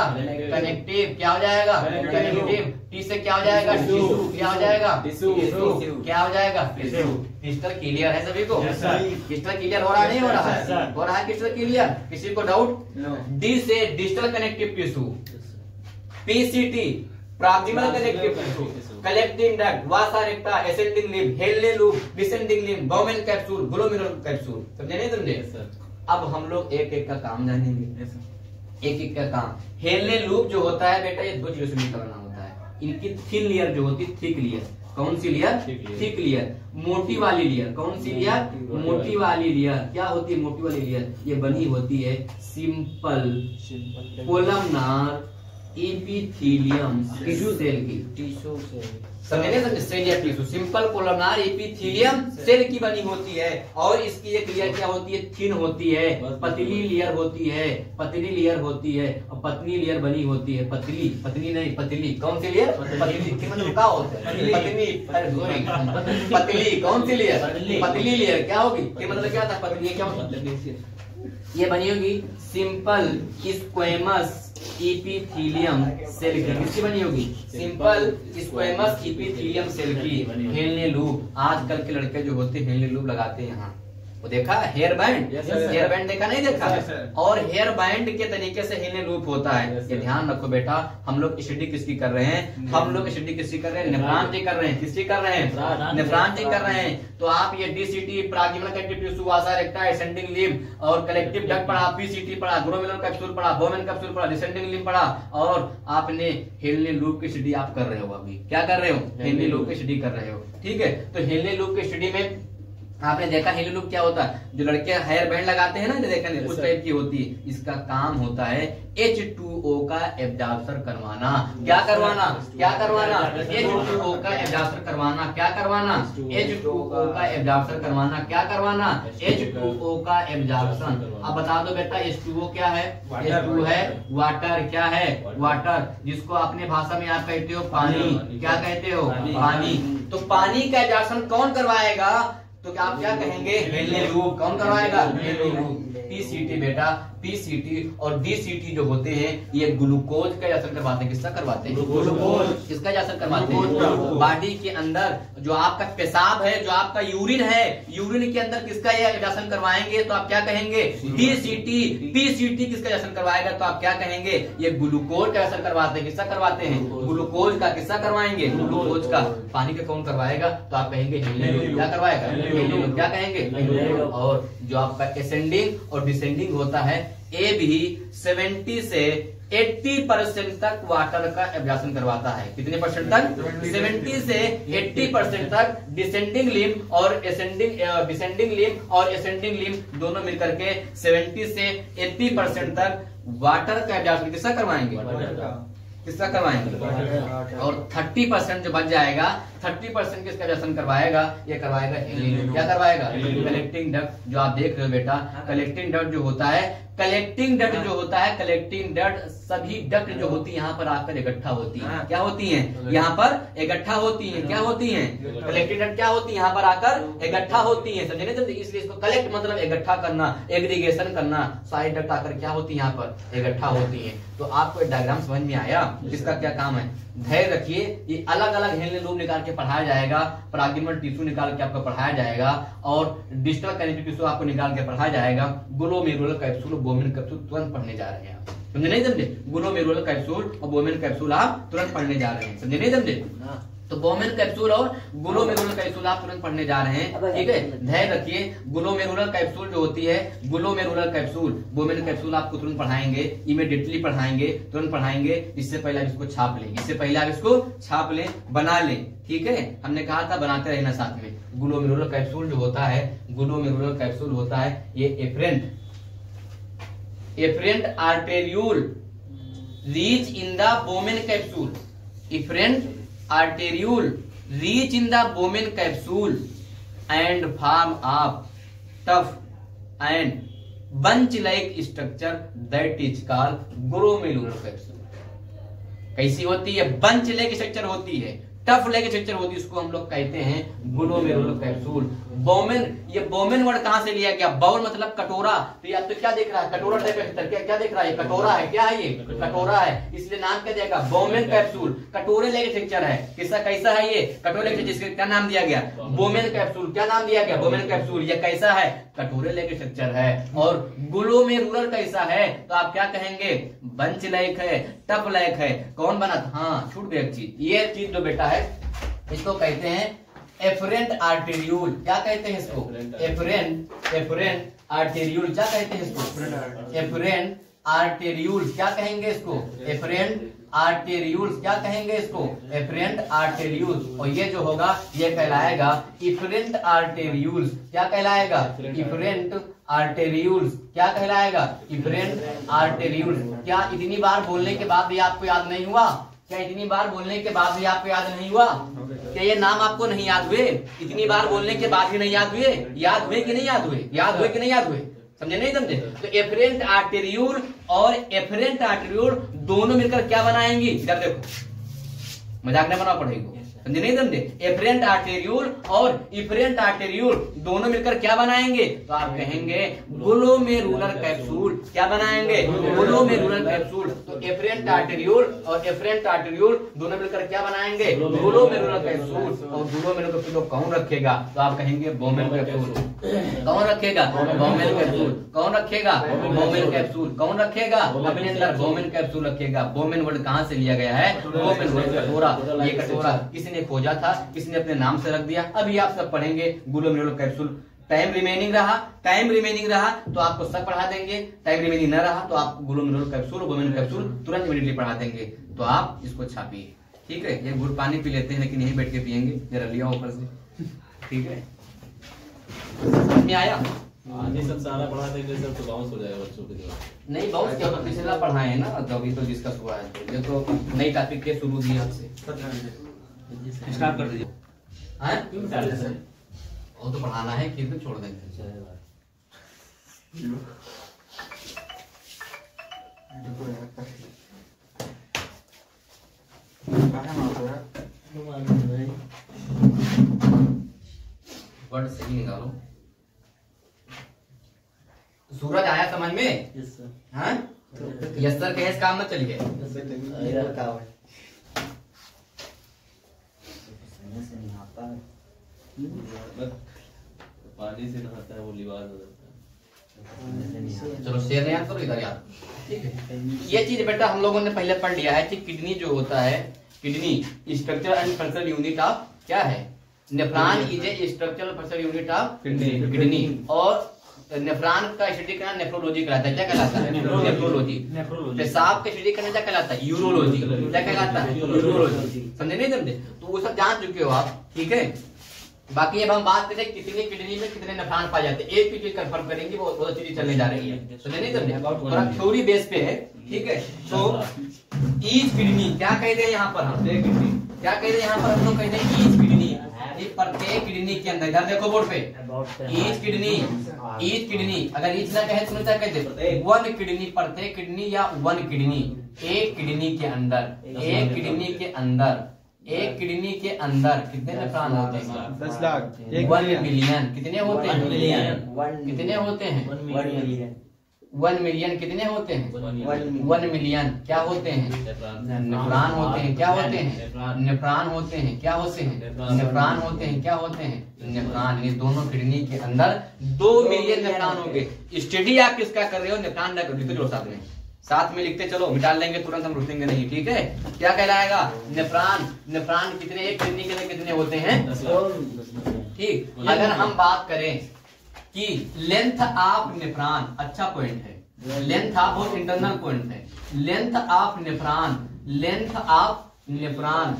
कनेक्टिव। क्या हो जाएगा? कनेक्टिव। टी से क्या हो जाएगा? टिश्यू। क्या हो जाएगा? टिश्यू। क्या हो जाएगा? टिश्यू। डिस्टल क्लियर है सभी को? डिस्टल क्लियर हो रहा है? नहीं हो रहा है? हो रहा है डिस्टल क्लियर? किसी को डाउट? डी से distal connective tissue. PCT proximal connective tissue, collecting duct, vasa recta, ascending limb, हेलने loop, descending limb, Bowman capsule, glomerular capsule. समझे नहीं समझे? अब हम लोग एक एक का काम जानेंगे, एक एक का काम। हेलने लूप जो होता है बेटा, ये दो चीजों से मिलकर बना होता है। इनकी थिन लेयर जो होती है, थिक लेयर। कौन सी लेयर? Thick layer. मोटी वाली लेयर कौन सी लेयर? मोटी वाली लेयर। क्या होती है मोटी वाली लेयर? ये बनी होती है simple columnar epithelium tissue cell की। समझे? Cell tissue simple columnar epithelium cell की बनी होती है। और इसकी एक लेयर क्या होती है? थिन होती है, पतली लेयर होती है, पतली लेयर होती है। और पतली लेयर बनी होती है, पतली नहीं पतली। कौन सी लेयर? पतली। मतलब क्या होता है? पतली। पतली कौन सी लेयर? पतली लेयर। क्या होगी? मतलब क्या था? पतली क्या होगी? ये बनी होगी सिंपल स्क्वेमस एपिथेलियम सेल की। किसकी बनी होगी? सिंपल स्क्वेमस एपिथेलियम सेल की। हेलने लूप। आजकल के लड़के जो होते हैं हेलने लूप लगाते हैं यहाँ। वो देखा हेयर बैंड? हेयर बैंड देखा नहीं देखा? और हेयर बैंड के तरीके से हेलने लूप होता है। ये ध्यान रखो बेटा। हम लोग स्टडी किसकी कर रहे हैं? हम लोग स्टडी किसकी कर रहे हैं? नेफ्रॉन्जी कर रहे हैं। किसकी कर रहे हैं? नेफ्रॉन्जी कर रहे हैं। तो आप ये डीसीटी, प्रॉक्सिमल कनेक्टिव टिश्यू, वासा रेक्टा, एसेंडिंग लिम्ब और कलेक्टिव डक्ट पढ़ा, पीसीटी पढ़ा, ग्लोमेरुलर कैप्सूल पढ़ा, बाउमेन कैप्सूल पढ़ा, डिसेंडिंग लिम्ब पढ़ा। और आपने हेलने लूप की स्टडी आप कर रहे हो। अभी क्या कर रहे हो? हेलने लूप की स्टडी कर रहे हो। ठीक है, तो हेलने लूप की स्टडी में आपने देखा हेली लूप क्या होता है, जो लड़के हेयर बैंड लगाते हैं ना, देखा नहीं, उस टाइप की होती है। इसका काम होता है H2O का एब्जॉर्प्शन करवाना। क्या करवाना? क्या करवाना? H2O का एब्जॉर्प्शन करवाना। क्या करवाना? H2O का एब्जॉर्प्शन करवाना। क्या करवाना? H2O का एब्जॉर्प्शन। अब बता दो बेटा H2O क्या है? H2O है वाटर। क्या है? वाटर, जिसको अपने भाषा में आप कहते हो पानी। क्या कहते हो? पानी। तो पानी का एब्जॉर्प्शन कौन करवाएगा? तो क्या आप क्या कहेंगे? Henry loop. कौन करवाएगा? Henry loop. पीसीटी बेटा, पीसीटी और डीसीटी जो होते हैं ये ग्लूकोज का एब्जॉर्प्शन करवाते हैं। किसका करवाते हैं? ग्लूकोज। किसका एब्जॉर्प्शन करवाते हैं? बॉडी के अंदर जो आपका पेशाब है, जो आपका यूरिन है, यूरिन के अंदर किसका ये एब्जॉर्प्शन करवाएंगे? तो आप क्या कहेंगे? डीसीटी। पीसीटी किसका एब्जॉर्प्शन करवाएगा? तो आप क्या कहेंगे? ये ग्लूकोज का एब्जॉर्प्शन करवाते हैं। किसका करवाते हैं? ग्लूकोज का। किसका करवाएंगे? ग्लूकोज का। पानी का कौन करवाएगा? तो आप कहेंगे हेनरी लूप। क्या करवाएगा? Henry loop. क्या कहेंगे? और जो आपका एसेंडिंग और डिसेंडिंग होता है, ए भी 70 से 80% तक वाटर का एब्जॉर्प्शन करवाता है। कितने परसेंट तक? 70 से 80% तक डिसेंडिंग लिम्ब और डिसेंडिंग लिम्ब और एसेंडिंग लिम्ब दोनों मिलकर के 70 से 80% तक वाटर का एब्जॉर्प्शन किसका करवाएंगे? किसका करवाएंगे? और 30% जो बच जाएगा, 30% किसका एब्जॉर्प्शन करवाएगा? ये करवाएगा हेनरी लूप। क्या करवाएगा? Collecting duct. जो आप देख रहे हो बेटा, कलेक्टिंग डक्ट जो होता है, कलेक्टिंग डक्ट जो होता है, कलेक्टिंग डक्ट सभी डक्ट जो होती है यहाँ पर आकर इकट्ठा होती है। क्या होती है? यहाँ पर इकट्ठा होती है। क्या होती है? कलेक्टिंग डक्ट क्या होती है? यहाँ पर आकर इकट्ठा होती है। समझे नहीं? इसलिए इसको कलेक्ट मतलब इकट्ठा करना, एग्रीगेशन करना। सारी डक्ट आकर क्या होती है? यहाँ पर इकट्ठा होती है। तो आपको डायग्राम समझ में आया? इसका क्या काम है? धैर्य रखिए, ये अलग अलग हेनरी लूप निकाल के पढ़ाया जाएगा, प्रागिमल टिश्यू निकाल के आपको पढ़ाया जाएगा और डिजिटल कनेक्टिव टिश्यू आपको निकाल के पढ़ाया जाएगा। ग्लोमेरुलर कैप्सूल, बोमेन कैप्सूल तुरंत पढ़ने जा रहे हैं आप। समझे नहीं? समझे? ग्लोमेरुलर कैप्सूल और बोमेन कैप्सूल आप तुरंत पढ़ने जा रहे हैं। समझे नहीं? समझे? तो बोमेन कैप्सूल और ग्लोमेरुलर कैप्सूल आप तुरंत पढ़ने जा रहे हैं। ठीक है, धैर्य रखिए। ग्लोमेरुलर कैप्सूल जो होती है, ग्लोमेरुलर कैप्सूल, बोमेन कैप्सूल आपको तुरंत पढ़ाएंगे, इमीडिएटली पढ़ाएंगे, तुरंत पढ़ाएंगे। इससे पहले आप इसको छाप लें, इससे पहले आप इसको छाप लें, बना लें। ठीक है, हमने कहा था बनाते रहना साथ में। ग्लोमेरुलर कैप्सूल जो होता है, ग्लोमेरुलर कैप्सूल होता है ये afferent arteriole reach in the Bowman capsule. Afferent arteriole reach in the Bowman capsule and form of tough and bunch-like structure that is called glomerular capsule। कैसी होती है? bunch-like structure होती है, टफ लेग स्ट्रक्चर होती है, उसको हम लोग कहते हैं ग्लोमेरुलर कैप्सूल। बोमेन, ये बोमेन वर्ड कहां से लिया गया? बाउल मतलब कटोरा। तो ये आप तो क्या देख रहा है? कटोरा टाइप का क्या देख रहा है? कटोरा है। क्या है ये? कटोरा है, इसलिए नाम क्या देगा? Bowman capsule. कटोरे लेग स्ट्रक्चर है। कैसा है ये? कटोरे लेग, जिसका क्या नाम दिया गया? Bowman capsule. क्या नाम दिया गया? Bowman capsule. ये कैसा है? कटोरे लेग स्ट्रक्चर है। और ग्लोमेरुलर कैसा है? तो आप क्या कहेंगे? बंच लाइक है, टफ लाइक है। कौन बना था? हाँ, छूट गई एक चीज। ये चीज जो बेटा है इसको कहते हैं एफरेंट आर्टेरियोल। क्या कहते हैं इसको? Afferent arteriole. क्या कहते हैं इसको? Afferent arteriole. क्या कहेंगे इसको? Afferent arterioles. क्या कहेंगे इसको? Afferent arterioles. और ये जो होगा ये कहलाएगा इफरेंट आर्टेरियोल्स। क्या कहलाएगा? Efferent arterioles. क्या कहलाएगा? Efferent arterioles. क्या इतनी बार बोलने के बाद भी आपको याद नहीं हुआ? क्या इतनी बार बोलने के बाद भी आपको याद नहीं हुआ? क्या ये नाम आपको नहीं याद हुए? इतनी बार बोलने के बाद भी नहीं याद हुए? याद हुए कि नहीं याद हुए? याद हुए कि नहीं याद हुए? समझे नहीं? समझे? तो एफरेंट आर्टेरियोल और एफरेंट आर्टेरियोल दोनों मिलकर क्या बनाएंगी? इधर देखो, मजाक नहीं बना पड़ेगा। समझे नहीं? समझे? एफरेंट आर्टेरियोल और इफरेंट आर्टेरियोल दोनों मिलकर क्या बनाएंगे? तो आप कहेंगे ग्लोमेरुलर कैप्सूल। क्या बनाएंगे? Glomerular capsule. तो एफरेंट आर्टेरियोल और एफरेंट आर्टेरियोल दोनों मिलकर क्या बनाएंगे? Glomerular capsule. और ग्लोमेरुलर कैप्सूल कौन रखेगा? तो आप कहेंगे बोमेन कैप्सूल। कौन रखेगा? Bowman capsule. कौन रखेगा? Bowman capsule. कौन रखेगा? अपने अंदर बोमेन कैप्सूल रखेगा। बोमेन वर्ड कहां से लिया गया है? बोमेन वर्ड कटोरा। ये कटोरा किसने खोजा था? किसने अपने नाम से रख दिया? अभी आप सब पढ़ेंगे ग्लोमेरुलर कैप्सूल। टाइम रिमेनिंग रहा तो आपको सब पढ़ा देंगे। टाइम रिमेनिंग न रहा तो आप ग्लोमेरुलर कैप्सूल, बोमेन कैप्सूल तुरंत इमीडिएटली पढ़ा देंगे। तो आप इसको छापिए। ठीक है, ये गुड़ पानी पी लेते हैं लेकिन यहीं बैठ के पियेंगे, जरा लिया ऊपर से। ठीक है। समझ में आया? आज ये सब सारा पढ़ा देंगे सर तो बाउंस हो जाएगा बच्चों के दिमाग। नहीं बहुत क्या होता, पिछला पढ़ाए हैं ना, तो अभी तो डिस्कस हुआ है, तो ये तो नई टॉपिक के शुरू दिया आपसे स्टार्ट कर दीजिए। हैं? क्यों डाल रहे हैं? वो तो पढ़ाना है, फिर भी छोड़ देंगे। वर्ड सही निकालो। सूरज आया समझ में? हाँ? यस सर कहे इस काम में चलिए। पानी से नहाता है वो लिबास हो जाता है। चलो शेयर नहीं करो इधर यार, ठीक है। ये चीज बेटा हम लोगों ने पहले पढ़ लिया है कि किडनी जो होता है, kidney structure and functional unit of क्या है? Nephron is a structural functional unit of kidney. और नेफ्रॉन का स्टडी करना नेफ्रोलॉजी कहलाता है। क्या कहलाता है? नेफ्रोलॉजी। पेशाब का स्टडी करना क्या कहलाता है? यूरोलॉजी। क्या कहलाता है? यूरोलॉजी। समझे नहीं समझे? तो वो सब जान चुके हो आप, ठीक है। बाकी अब हम बात करें कितने किडनी में कितने नेफ्रॉन पाए जाते हैं, एक चीज कंफर्म करेंगे, वो बहुत अच्छी चीज चलने जा रही है। समझे नहीं समझे? थोड़ा थ्योरी बेस पे है, ठीक है। तो ईच किडनी क्या कहते हैं यहाँ पर हम? क्या कहते हैं यहाँ पर हम लोग कहते हैं ईच किडनी। प्रत्येक किडनी के अंदर, इधर देखो बोर्ड पे, ईच किडनी अगर ईच ना कहे तो क्या कहते? वन किडनी, प्रत्येक किडनी या वन किडनी। एक किडनी के अंदर, एक किडनी के अंदर, एक किडनी के अंदर कितने नेफ्रॉन होते हैं? 10 लाख। 1 मिलियन। कितने होते हैं? कितने होते हैं? 1 मिलियन। कितने होते हैं? 1 मिलियन क्या होते हैं? नेफ्रॉन होते हैं। क्या होते हैं? नेफ्रॉन होते हैं। क्या होते हैं? नेफ्रॉन होते हैं। क्या होते हैं? नेफ्रॉन। ये दोनों किडनी के अंदर 2 मिलियन नेफ्रॉन होंगे। स्टडी आप किसका कर रहे हो? नेफ्रॉन का कर रहे हो। साथ में लिखते चलो, मिटा लेंगे तुरंत, हम रुकेंगे नहीं, ठीक है। क्या कहलाएगा? नेफ्रॉन। नेफ्रॉन कितने, एक किडनी के अंदर कितने होते हैं? ठीक। अगर हम बात करें कि लेंथ ऑफ नेफ्रॉन, अच्छा पॉइंट है, लेंथ ऑफ बहुत इंटरनल पॉइंट है। Length of nephron, length of nephron,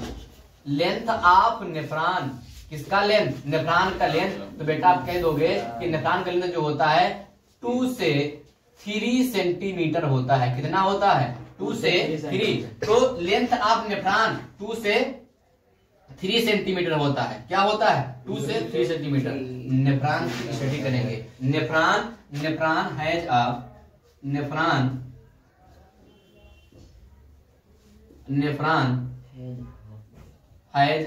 length of nephron, किसका लेंथ? नेफ्रॉन का लेंथ। तो बेटा आप कह दोगे कि नेफ्रॉन का लेंथ जो होता है 2 से 3 सेंटीमीटर होता है। कितना होता है? 2 से 3। तो लेंथ ऑफ नेफ्रॉन 2 से 3 सेंटीमीटर होता है। क्या होता है? 2 से 3 सेंटीमीटर। नेफ्रॉन की स्टडी करेंगे। Nephron has a nephron has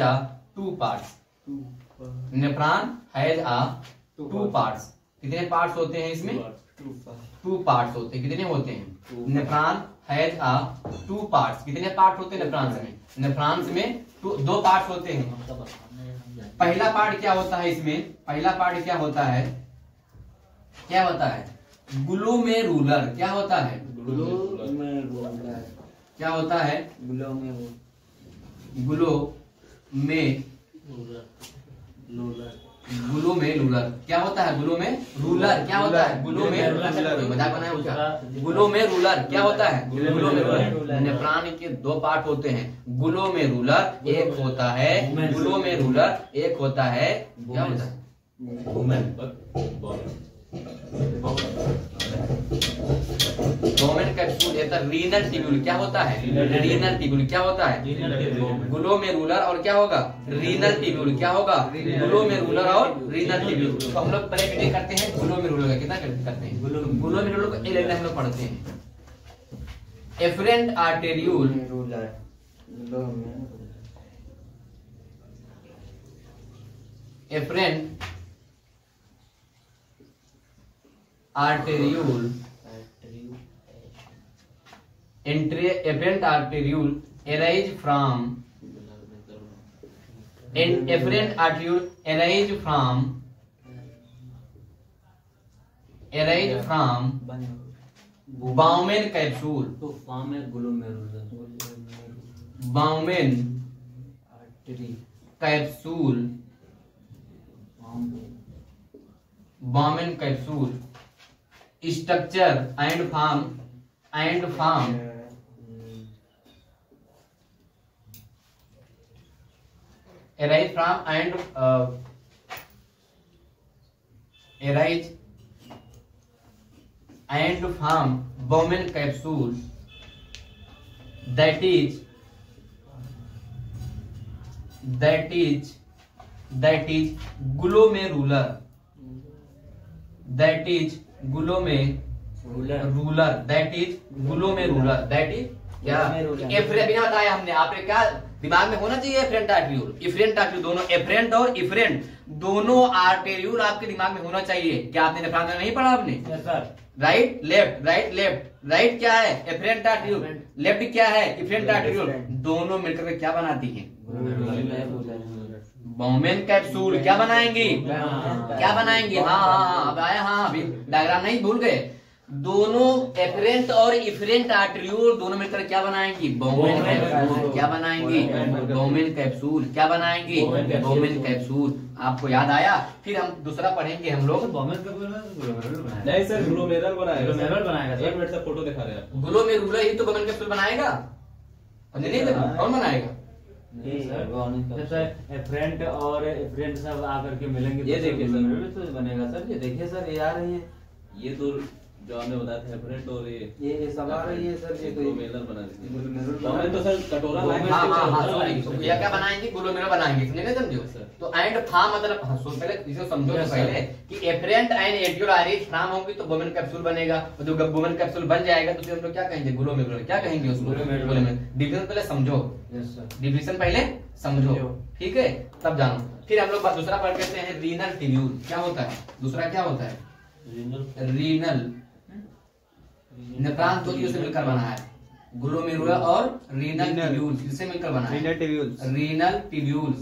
a 2 parts. Nephron has a 2 parts. कितने पार्ट्स होते हैं इसमें? 2 पार्ट्स होते हैं। कितने होते हैं? Nephron has a 2 parts. कितने पार्ट होते हैं नेफ्रॉन्स में? नेफ्रॉन्स में 2 पार्ट्स होते हैं। पहला पार्ट क्या होता है इसमें? पहला पार्ट क्या होता है? क्या होता है? ग्लोमेरुलर। क्या होता है? क्या होता है? ग्लोमेरुलर। क्या होता है? ग्लोमेरुलर। क्या होता है? ग्लोमेरुलर। मजाक बनाया उसका। ग्लोमेरुलर क्या होता है? ग्लोमेरुलर। नेफ्रॉन के 2 पार्ट होते हैं। ग्लोमेरुलर एक होता है, ग्लोमेरुलर एक होता है, क्या होता है? बोमेन कैप्सूल है। रीनल ट्यूब्यूल क्या होता है? रीनल ट्यूब्यूल क्या होता है? ग्लोमेरुलर और क्या होगा? रीनल ट्यूब्यूल क्या होगा? ग्लोमेरुलर और रीनल ट्यूब्यूल। तो हम लोग पहले क्या करते हैं? ग्लोमेरुलर का कितना करते हैं? ग्लोमेरुलर को ए लेवल हम लोग पढ़ते हैं। Efferent arteriole, efferent arteriole, efferent arteriole arise from efferent arteriole arise from Bowman capsule, Bowman capsule, Bowman capsule structure and form arise from and form Bowman capsule that is glomerular, that is क्या efferent बिना बताया हमने, आपने क्या दिमाग में होना चाहिए एफरेंट आर्टेरियोल, इफरेंट आर्टेरियोल दोनों, एफरेंट और इफरेंट दोनों आर्टेरियोल आपके दिमाग में होना चाहिए। क्या आपने नेफ्रॉन में नहीं पढ़ा आपने? Right left, right left, right क्या है एफरेंट आर्टेरियोल, लेफ्ट क्या है इफरेंट आर्टेरियोल, दोनों मिलकर के क्या बनाती है? Bowman capsule. क्या बनाएंगी? क्या बनाएंगी? हाँ अब आया, हाँ अभी डायग्राम नहीं भूल गए। दोनों एफरेंट और इफरेंट आर्टेरियोल दोनों मिलकर क्या बनाएंगी? Bowman capsule. क्या बनाएंगी? Bowman capsule. क्या बनाएंगी? Bowman capsule. आपको याद आया? फिर हम दूसरा पढ़ेंगे हम लोग। नहीं सर, ग्लोमेरुलर बनाएगा सर। एक मिनट सर, फोटो दिखा रहे हैं। ग्लोमेरुलर ही तो बोमेन कैप्सूल बनाएगा, नहीं कौन बनाएगा? फ्रेंड और फ्रेंड सब आकर के मिलेंगे, ये देखिए सर, तो बनेगा सर। ये देखिए सर, ये आ रही है, ये तो जो आपने बताया था एफरेंट और ये सब आ रही है सर। ये ग्लोमेरुलर बना देंगे तो सर कटोरा लाइन। हाँ या क्या बनाएंगे? ग्लोमेरुलर बनाएंगे, समझे? समझो तो एंड फार्म मतलब पहले इसे समझो तो पहले कि एफरेंट एंड एडियोल आइरिस फार्म होगी तो बोमेन कैप्सूल बनेगा, और जो बोमेन कैप्सूल बन जाएगा तो फिर हम लोग क्या कहेंगे? ग्लोमेरुलर। क्या कहेंगे उसको? डिवीजन पहले समझो, डिवीजन पहले समझो, ठीक है, तब जानो। फिर हम लोग दूसरा पढ़ करते हैं रीनल ट्यूब्यूल। क्या होता है दूसरा? क्या होता है? रीनल। नेफ्रॉन दो चीजों से मिलकर बना है, ग्लोमेरुलर और रीनल ट्यूब्यूल। किससे मिलकर बना है? Renal tubule.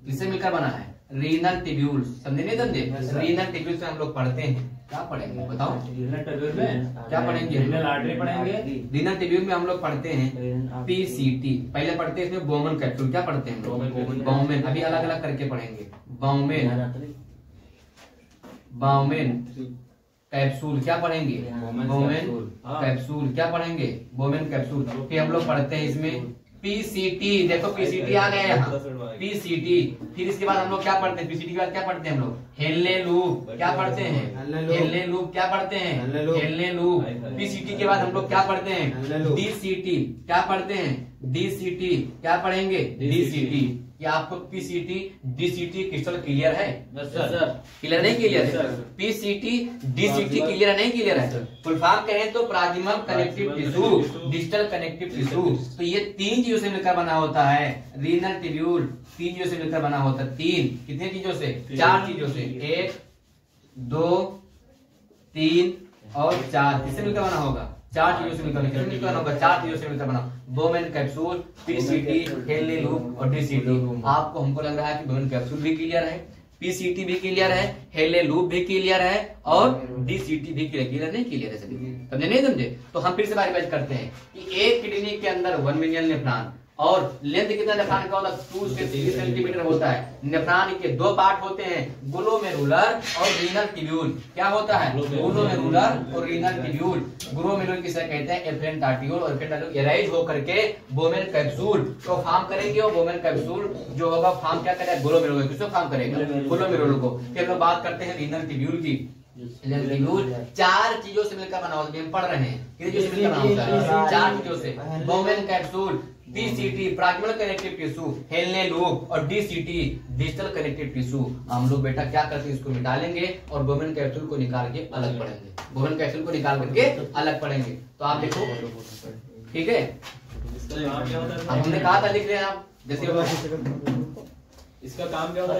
किससे मिलकर बना है? Renal tubule. समझे नहीं समझे? रीनल ट्यूब्यूल से हम लोग पढ़ते हैं। क्या पढ़ेंगे बताओ? रीनल ट्यूब्यूल में क्या पढ़ेंगे? रीनल आर्टरी पढ़ेंगे। रीनल ट्यूब्यूल में हम लोग पढ़ते हैं पीसीटी। पहले पढ़ते हैं इसमें बोमेन कैप्सूल। क्या पढ़ते हैं हम लोग? बोमेन। अभी अलग अलग करके पढ़ेंगे। Bowman capsule. क्या पढ़ेंगे? Bowman capsule. क्या पढ़ेंगे? Bowman capsule. फिर हम लोग पढ़ते हैं इसमें पीसीटी। देखो पीसीटी आ गया यहाँ, पीसीटी। फिर इसके बाद हम लोग क्या पढ़ते हैं? पीसीटी के बाद क्या पढ़ते हैं हम लोग? Henle loop. क्या पढ़ते हैं? Henle loop. क्या पढ़ते हैं? Henle loop. पीसीटी के बाद हम लोग क्या पढ़ते हैं? डीसीटी। क्या पढ़ते हैं? डीसीटी। क्या पढ़ेंगे? डीसीटी। क्या आपको पीसीटी डीसीटी क्रिस्टल क्लियर है? क्लियर नहीं? क्लियर है। पीसीटी डीसीटी क्लियर है नहीं? क्लियर है। फुल फॉर्म कहें तो plasma connective tissue, digital connective tissue. तो ये तीन चीजों से मिलकर बना होता है रीनल ट्यूब्यूल। तीन चीजों से मिलकर बना होता है। तीन कितने चीजों से? चार चीजों से। 1 2 3 और 4 किससे मिलकर बना होगा? चार चीजों से मिलकर होगा। चार चीजों से मिलकर बना Bowman capsule, PCT, Henle loop और डीसीटी। आपको हमको लग रहा है कि बोमेन कैप्सूल भी क्लियर है, पीसीटी भी क्लियर है, हेनले लूप भी क्लियर है और डीसीटी भी क्लियर नहीं? क्लियर है सभी। समझे नहीं समझे? तो हम फिर से बारी करते हैं कि एक किडनी के अंदर 1 मिलियन नेफ्रॉन और लेंथ कितना नेफ्रॉन का होता है? 2 से 3 सेंटीमीटर होता है। नेफ्रॉन के दो पार्ट होते हैं, ग्लोमेरुलर और रीनल ट्यूब्यूल। क्या होता है? ग्लोमेरुलर और रीनल ट्यूब्यूल। ग्लोमेरुलर किसे कहते हैं? Afferent arteriole. और एफरेंट आर्टेरियोल एराइज होकर के बोमेन कैप्सूल को फॉर्म करेंगे और बोमेन कैप्सूल जो होगा फॉर्म क्या करेगा? ग्लोमेरुलर। किसको फॉर्म करेगा? ग्लोमेरुलर को। फिर हम बात करते हैं रीनल ट्यूब्यूल की। ट्यूब्यूल चार चीजों से मिलकर बना होता है। हम पढ़ रहे हैं कितनी चीजों से मिलकर बना होता है? चार चीजों से। Bowman capsule, PCT proximal connective tissue, Henle loop और डीसीटी डिजिटल कनेक्टिव टिश्यू। हम लोग बेटा क्या करते हैं? इसको मिटा लेंगे और बोमेन कैप्सूल को निकाल के अलग पढ़ेंगे। बोमेन कैप्सूल को निकाल करके अलग पढ़ेंगे। तो आप देखो, ठीक है? अब हमने कहा था लिख रहे हैं आप, जैसे इसका काम क्या होता है?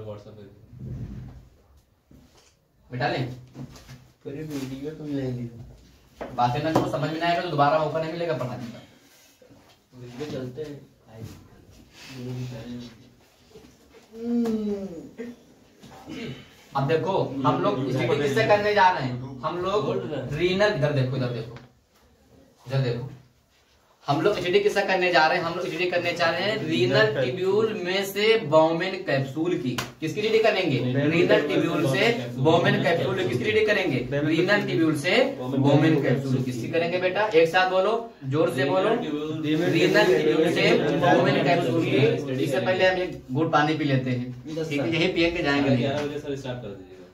व्हाट्सएप मिटा लें। वीडियो तुम ले ली बातें ना तो समझ में नहीं आएगा तो दोबारा मौका नहीं मिलेगा पढ़ाने का। वीडियो चलते अब देखो हम लोग स्टडी किससे करने जा रहे हैं? हम लोग रीनल, इधर देखो, इधर देखो, इधर देखो। हम लोग एचडी किस्सा करने जा रहे हैं, हम लोग एचडी करने चाह रहे हैं रीनल ट्यूब्यूल में से बॉमेन कैप्सूल की। किसकी एचडी करेंगे? रीनल ट्यूब्यूल से बॉमेन कैप्सूल। किसकी एचडी करेंगे? रीनल ट्यूब्यूल से बॉमेन कैप्सूल। किसकी करेंगे बेटा? एक साथ बोलो, जोर से बोलो। रीनल ट्यूब्यूल से बॉमेन कैप्सूल की। इससे पहले हम एक घूंट पानी पी लेते हैं, ठीक है? यही पिए के जाएंगे। 11 बजे सर स्टार्ट कर दीजिएगा।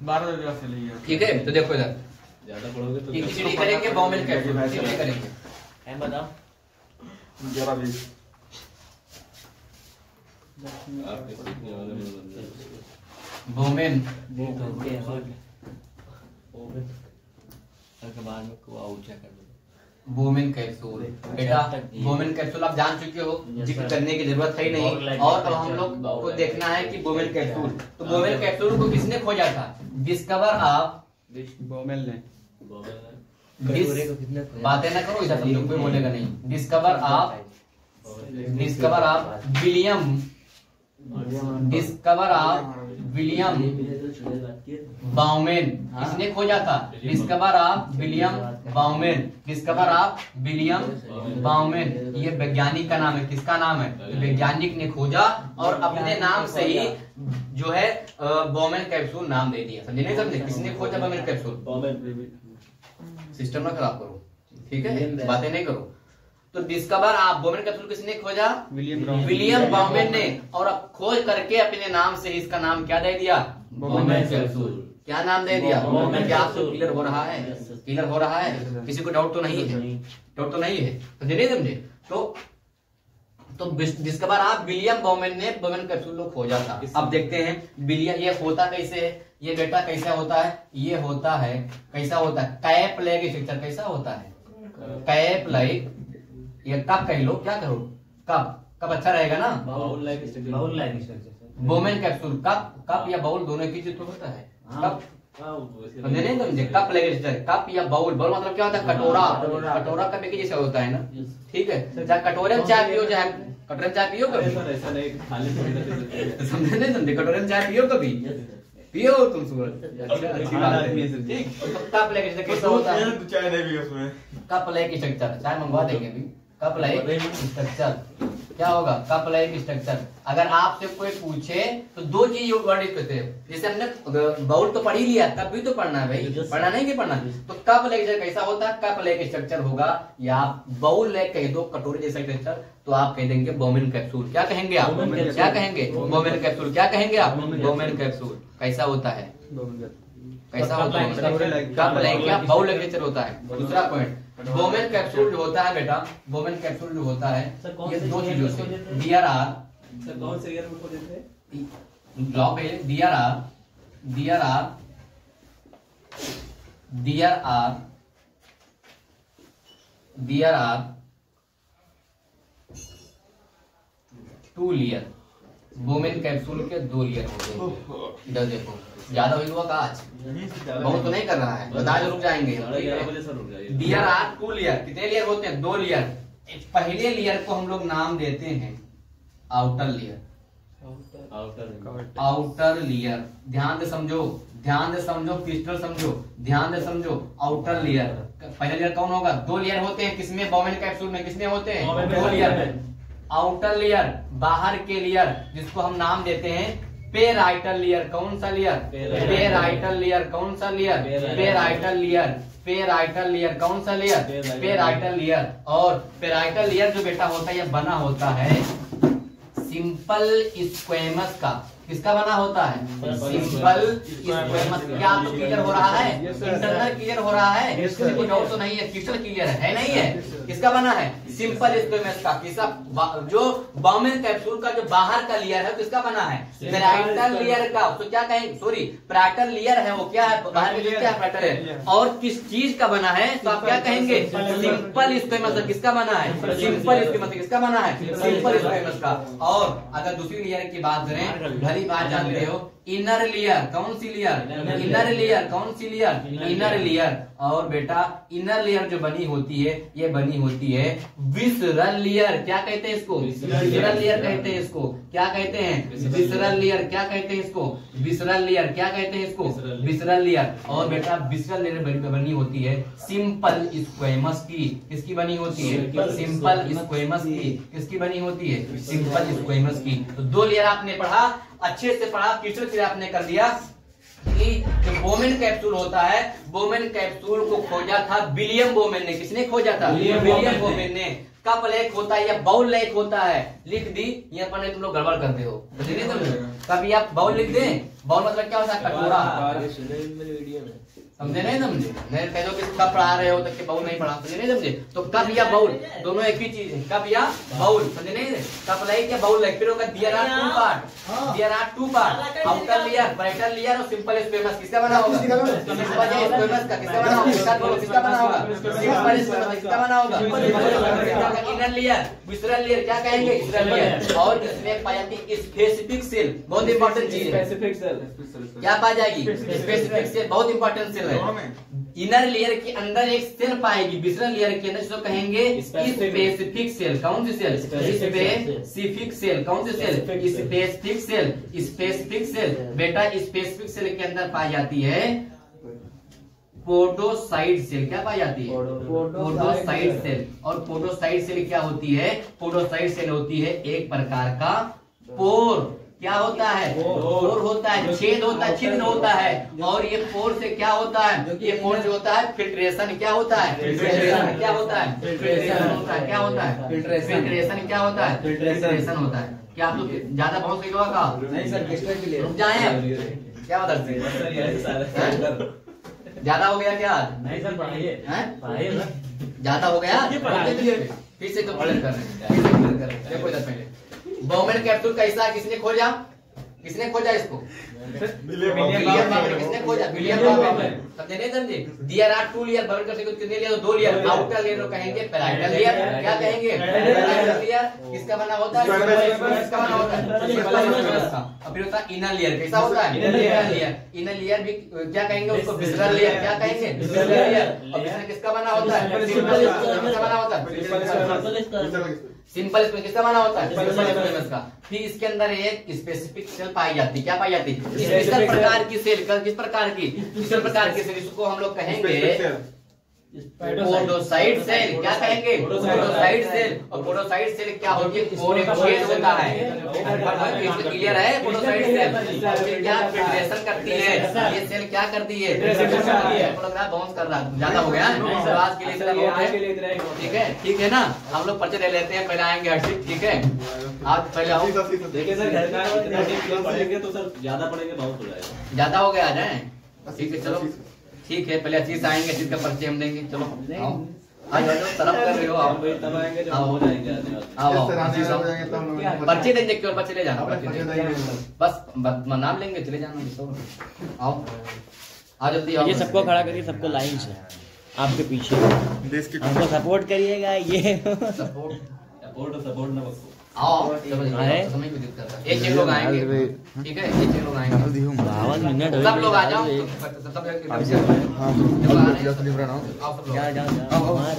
12 बजे से लिए। ठीक है, तो देखो इधर ज्यादा पढ़ोगे तो एचडी करेंगे बॉमेन कैप्सूल। एचडी करेंगे है बताओ। जरा भी आपके सीखने वाले में बन जाए। बॉमेन के बाद में को ऊंचा कर दो। Bowman capsule. बेटा बोमेन कैप्सूल आप जान चुके हो, जिक्र करने की जरूरत है ही नहीं। और अब हम लोग को देखना है कि बोमेन कैप्सूल, तो बोमेन कैप्सूल को किसने खोजा था? डिस्कवर आप बोमेल ने। बातें ना करो इधर, तुम लोग कोई बोलेगा नहीं। डिस्कवर आप विलियम, डिस्कवर आप विलियम बाउमेन। किसने खोजा था? Discover of William bowmen. Discover of William bowmen, ये वैज्ञानिक का नाम है। किसका नाम है? वैज्ञानिक ने खोजा और अपने नाम से ही जो है बॉमेन कैप्सूल नाम दे दिया। समझे नहीं समझे? किसने खोजा बॉमेन कैप्सूल? सिस्टम ना खराब करो, ठीक है? बातें नहीं करो। तो डिस्कवर आप बॉमेन कैप्सूल किसने खोजा? विलियम बाउमेन ने। और अब खोज करके अपने नाम से इसका नाम क्या दे दिया? Bowman capsule. क्या नाम दे दिया? क्या आपको क्लियर हो रहा है? क्लियर हो रहा है? किसी को डाउट तो नहीं है? डाउट तो नहीं है, समझे नहीं समझे? तो डिस्कवर आप विलियम बाउमेन ने बॉमेन कैप्सूल को खोजा था। अब देखते हैं विलियम, ये होता कैसे है? ये बेटा कैसा होता है? ये होता है कैसा होता है? Cap like structure. कैसा होता है? कैप लाइक, ये कप कह लो, क्या करो? कप अच्छा रहेगा ना? Bowl like structure. Bowman capsule cup या बाउल दोनों की चीज तो होता है। कप समझे नहीं समझे? कप लाइक कप या बाउल। बाउल मतलब क्या होता है? कटोरा। कटोरा कप एक जैसा होता है ना, ठीक है? चाहे कटोरे में चाय पियो, चाहे कटोरे में चाय पियो कभी। ऐसा नहीं खाली समझे नहीं समझे? कटोरे में चाय पियो कभी? पियो तुम सूरज, अच्छी बात है, ठीक? कप लाइक स्ट्रक्चर कैसा होता है? चाय नहीं भी उसमें। कप लाइक स्ट्रक्चर, चाय मंगवा देंगे अभी। कप लाइक स्ट्रक्चर क्या होगा? Cup like structure. अगर आपसे कोई पूछे तो दो चीज वर्ड यूज करते हैं। जैसे हमने बाउल तो पढ़ ही लिया, कप भी तो पढ़ना है भाई, पढ़ना नहीं कि पढ़ना? तो कप लाइक स्ट्रक्चर कैसा होता है? कप लाइक स्ट्रक्चर होगा, या बाउल लाइक कह दो, कटोरे जैसा स्ट्रक्चर, तो आप कह देंगे बोमेन कैप्सूल। क्या कहेंगे आप? क्या कहेंगे? Bowman capsule. क्या कहेंगे आप? Bowman capsule. कैसा होता है? कैसा होता है? कप लाइक या बाउल लाइक स्ट्रक्चर होता है। दूसरा पॉइंट, बोमेन कैप्सूल जो होता है बेटा, बोमेन कैप्सूल जो होता है ये दो चीजों से DRR, सर कौन से ईयर में खोजे थे? ब्लॉक है DRR 2 लेयर। बोमेन कैप्सूल के 2 लेयर होते हैं। इधर देखो, ज्यादा हुआ का आज बहुत तो नहीं कर रहा है, बता रुक जाएंगे। 11 बजे सर रुक जाइए। DRR 2 layer. कितने लेयर होते हैं? 2 लेयर। पहले लेयर को हम लोग नाम देते हैं आउटर लेयर। आउटर लेयर, ध्यान से समझो, ध्यान से समझो, क्रिस्टल समझो, ध्यान से समझो। आउटर लेयर, पहला लेयर कौन होगा? 2 लेयर होते हैं। किसमें? बोमेन कैप्सूल में। किसमें होते हैं? 2 लेयर। आउटर लेयर, बाहर के लेयर, जिसको हम नाम देते हैं पेराइटल लेयर। कौन सा लेयर? Parietal layer. कौन सा layer? Parietal layer. Parietal layer कौन सा लेयर? Parietal layer. और पेराइटल लेयर जो बेटा होता है, ये बना होता है सिंपल स्क्वेमस का। किसका बना होता है? Simple squamous. क्या आपको क्लियर हो रहा है? इंटरनल क्लियर हो रहा है? किसी को डाउट तो नहीं है? क्रिस्टल क्लियर है नहीं है? किसका बना है? सिंपल स्क्वेमस का। किसका? जो बोमेन कैप्सूल का जो बाहर का लेयर है, किसका बना है? पेराइटल लेयर का। तो क्या कहेंगे? सॉरी, पेराइटल लेयर है वो। क्या है? बाहर का क्या है? पेराइटल है। और किस चीज का बना है? तो आप क्या कहेंगे? Simple squamous. किसका बना है? Simple squamous. किसका बना है? सिंपल स्क्वेमस का। और अगर दूसरी लेयर की बात करें, भली बड़ी बात जानते हो, इनर लेयर। कौन सी लेयर? Inner layer. कौन सी लेयर? Inner layer. और बेटा इनर लेयर जो बनी होती है, ये बनी होती है विसरल लेयर। क्या कहते हैं इसको? विसरल लेयर कहते हैं इसको। क्या कहते हैं? Visceral layer. क्या कहते हैं इसको? Visceral layer. क्या कहते हैं इसको? Visceral layer. और बेटा विसरल लेयर बनी होती है सिंपल स्क्वेमस की। किसकी बनी होती है? सिंपल स्क्वेमस की। किसकी बनी होती है? सिंपल स्क्वेमस की। तो दो लेयर आपने पढ़ा, अच्छे से पढ़ा, क्रिस्टल क्लियर आपने कर दिया कि जो बोमेन कैप्सूल होता है, बोमेन कैप्सूल को खोजा था विलियम बोमेन ने। किसने खोजा था? विलियम बोमेन ने। कप लेक होता है या बाउल लेक होता है, लिख दी। यहाँ पर तुम लोग गड़बड़ करते हो, कभी आप बाउल लिख दें। बाउल मतलब क्या होता है? कटोरा। समझे नहीं? समझे नहीं? कह दो कि कब पढ़ा रहे हो तक के बाउल नहीं पढ़ा, समझे नहीं? समझे? तो कप या बाउल दोनों एक ही चीज है, कप या बाउल। समझे नहीं? कप लाइक या बाउल लाइक। फिर होगा there are two part. There are two part, outer layer, brighter layer और सिंपल स्क्वेमस। किसका बना होगा? सिंपल स्क्वेमस का। किसका बना होगा? किसका बोलो? किसका बना होगा? Simple squamous. किसका बना होगा? Inner layer, visceral layer. क्या कहेंगे? Visceral layer. और इसमें पाई जाती है स्पेसिफिक सेल। बहुत इंपॉर्टेंट चीज है। स्पेसिफिक सेल क्या पाई जाएगी? Specific cell. बहुत इंपॉर्टेंट सेल है। इनर लेयर के अंदर एक सेल पाएगी, विसरल लेयर के अंदर, जिसको कहेंगे स्पेसिफिक सेल। कौन सी सेल? Specific cell. कौन सी cell? Specific cell. Specific cell बेटा स्पेसिफिक सेल के अंदर पाई जाती है पोडोसाइट सेल। क्या पाई जाती है? Podocyte cell. और पोडोसाइट सेल क्या होती है? पोडोसाइट सेल होती है एक प्रकार का पोर। क्या होता है? पोर होता है, छेद होता है, छिद्र होता है। और ये पोर से क्या होता है? ये पोर जो होता है फिल्ट्रेशन। क्या होता है? फिल्ट्रेशन। क्या होता है? फिल्ट्रेशन होता है। क्या होता है? फिल्ट्रेशन। क्या होता है? फिल्ट्रेशन होता है। क्या आप लोग ज्यादा बहुत सही होगा? नहीं सर, किसके के लिए रुक जाए। क्या बता ज्यादा हो गया क्या? नहीं सर, पढ़ाइए पढ़ाइए सर। ज्यादा हो गया? फिर से तो क्लियर कर रहे हैं। देखो इधर पहले बोमेन कैप्सूल कैसा किसने खोजा? किसने खोजा इसको? William Bowman. किसने खोजा? William Bowman. समझे नहीं? समझे? There are two layer. Bubble कर सकते कितने लेयर? दो लेयर। आउटर लेयर को कहेंगे पैराइटल लेयर। क्या कहेंगे? Parietal layer. किसका बना होता है? किसका बना होता है? और फिर होता है इनर लेयर। कैसा होता है? Inner layer. इनर लेयर भी क्या कहेंगे उसको? Visceral layer. क्या कहेंगे? Visceral layer. और विसरल किसका बना होता है? किसका बना होता है? Simple squamous. किसका बना होता है? सिंपल स्क्वेमस का। फिर इसके अंदर एक स्पेसिफिक सेल पाई जाती है। क्या पाई जाती है? स्पेशल प्रकार की सेल। किस प्रकार की? स्पेशल प्रकार की सेल। इसको हम लोग कहेंगे पोडोसाइट सेल। क्या कहेंगे? Podocyte cell. और पोडोसाइट सेल क्या होती है? कोर एक छेद होता है। क्लियर है? पोडोसाइट सेल क्या फिल्ट्रेशन करती है? ये सेल क्या करती है? बाउंस कर रहा है। ज्यादा हो गया तो आज के लिए इतना बहुत है। ठीक है? ठीक है ना? हम लोग पर्चे ले लेते हैं। पहले आएंगे हर्षित। ठीक है? आज पहले आओ। देखिए सर, घर का पढ़ेंगे तो सर ज्यादा पढ़ेंगे बहुत हो जाएगा। ज्यादा हो गया आ जाए। ठीक है चलो ठीक है। पहले अचीज आएंगे, अचीज का पर्चे हम देंगे। चलो आओ। आज तरफ कर रहे हो आप? तब आएंगे जब हो जाएंगे। आओ पर्चे देंगे। क्यों पर्चे ले जाना? बस नाम लेंगे चले जाना। आओ आ जल्दी आओ। ये सबको खड़ा करिए, सबको लाइन से आपके पीछे। हमको सपोर्ट करिएगा। ये सपोर्ट ना बस। आओ समय को दिक्कत है। एक लोग आएंगे। ठीक है? एक लोग आएंगे। 52 मिनट सब लोग आ जाओ।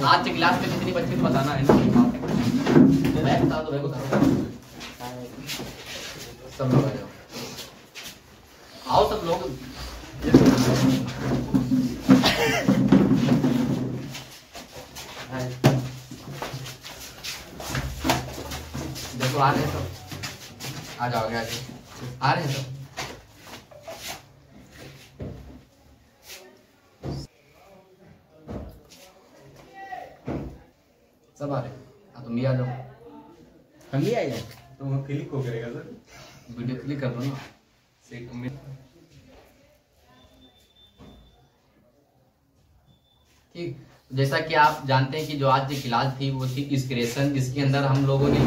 आज के क्लास में कितनी बच्चे बताना है ना? बता दो। सब लोग आ जाओ। आओ सब लोग। देखो आ रहे हैं सब। आ जाओगे आगे। आ रहे हैं सब। सब आ रहे हैं। तुम भी आ जाओ। हम ही आ जाए तो क्लिक हो जाएगा सर। वीडियो क्लिक कर लो ना। ठीक। जैसा कि आप जानते हैं कि जो आज की क्लास थी वो थी एक्सक्रीशन। जिसके अंदर हम लोगों ने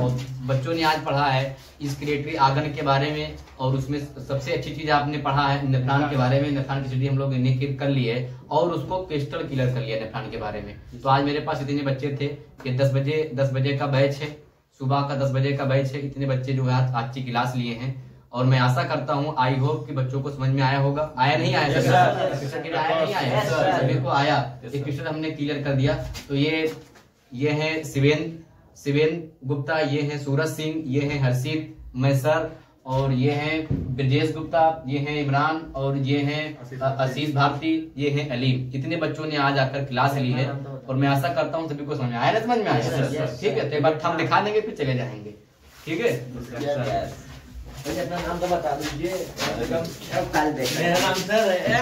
और बच्चों ने आज पढ़ा है एक्सक्रीटरी आर्गन के बारे में। और उसमें सबसे अच्छी चीज आपने पढ़ा है नेफ्रॉन के बारे में। नेफ्रॉन की स्टडी हम लोग ने कर ली है और उसको क्रिस्टल क्लियर कर लिया नेफ्रॉन के बारे में। तो आज मेरे पास इतने बच्चे थे कि 10 बजे का बैच है, सुबह का 10 बजे का बैच है। इतने बच्चे जो है आज की क्लास लिए हैं और मैं आशा करता हूँ, आई होप कि बच्चों को समझ में आया होगा। आया नहीं आया Yes, sir? sir. Question clear आया नहीं आया? Yes, sir. सभी को आया। Yes, एक sir. क्वेश्चन हमने क्लियर कर दिया। तो ये है शिवेन गुप्ता, ये है सूरज सिंह, ये है हर्षित मैसर, और ये है ब्रजेश गुप्ता, ये है इमरान, और ये है आशीष भारती, ये है अलीम। इतने बच्चों ने आज आकर क्लास ली है और मैं आशा करता हूँ सभी को समझ में आया ना? समझ में आया? Yes, yes, ठीक है, तो एक बार हम दिखा देंगे फिर चले जाएंगे। ठीक है, अपना नाम तो बता दीजिए। कल देखें। मेरा नाम सर है।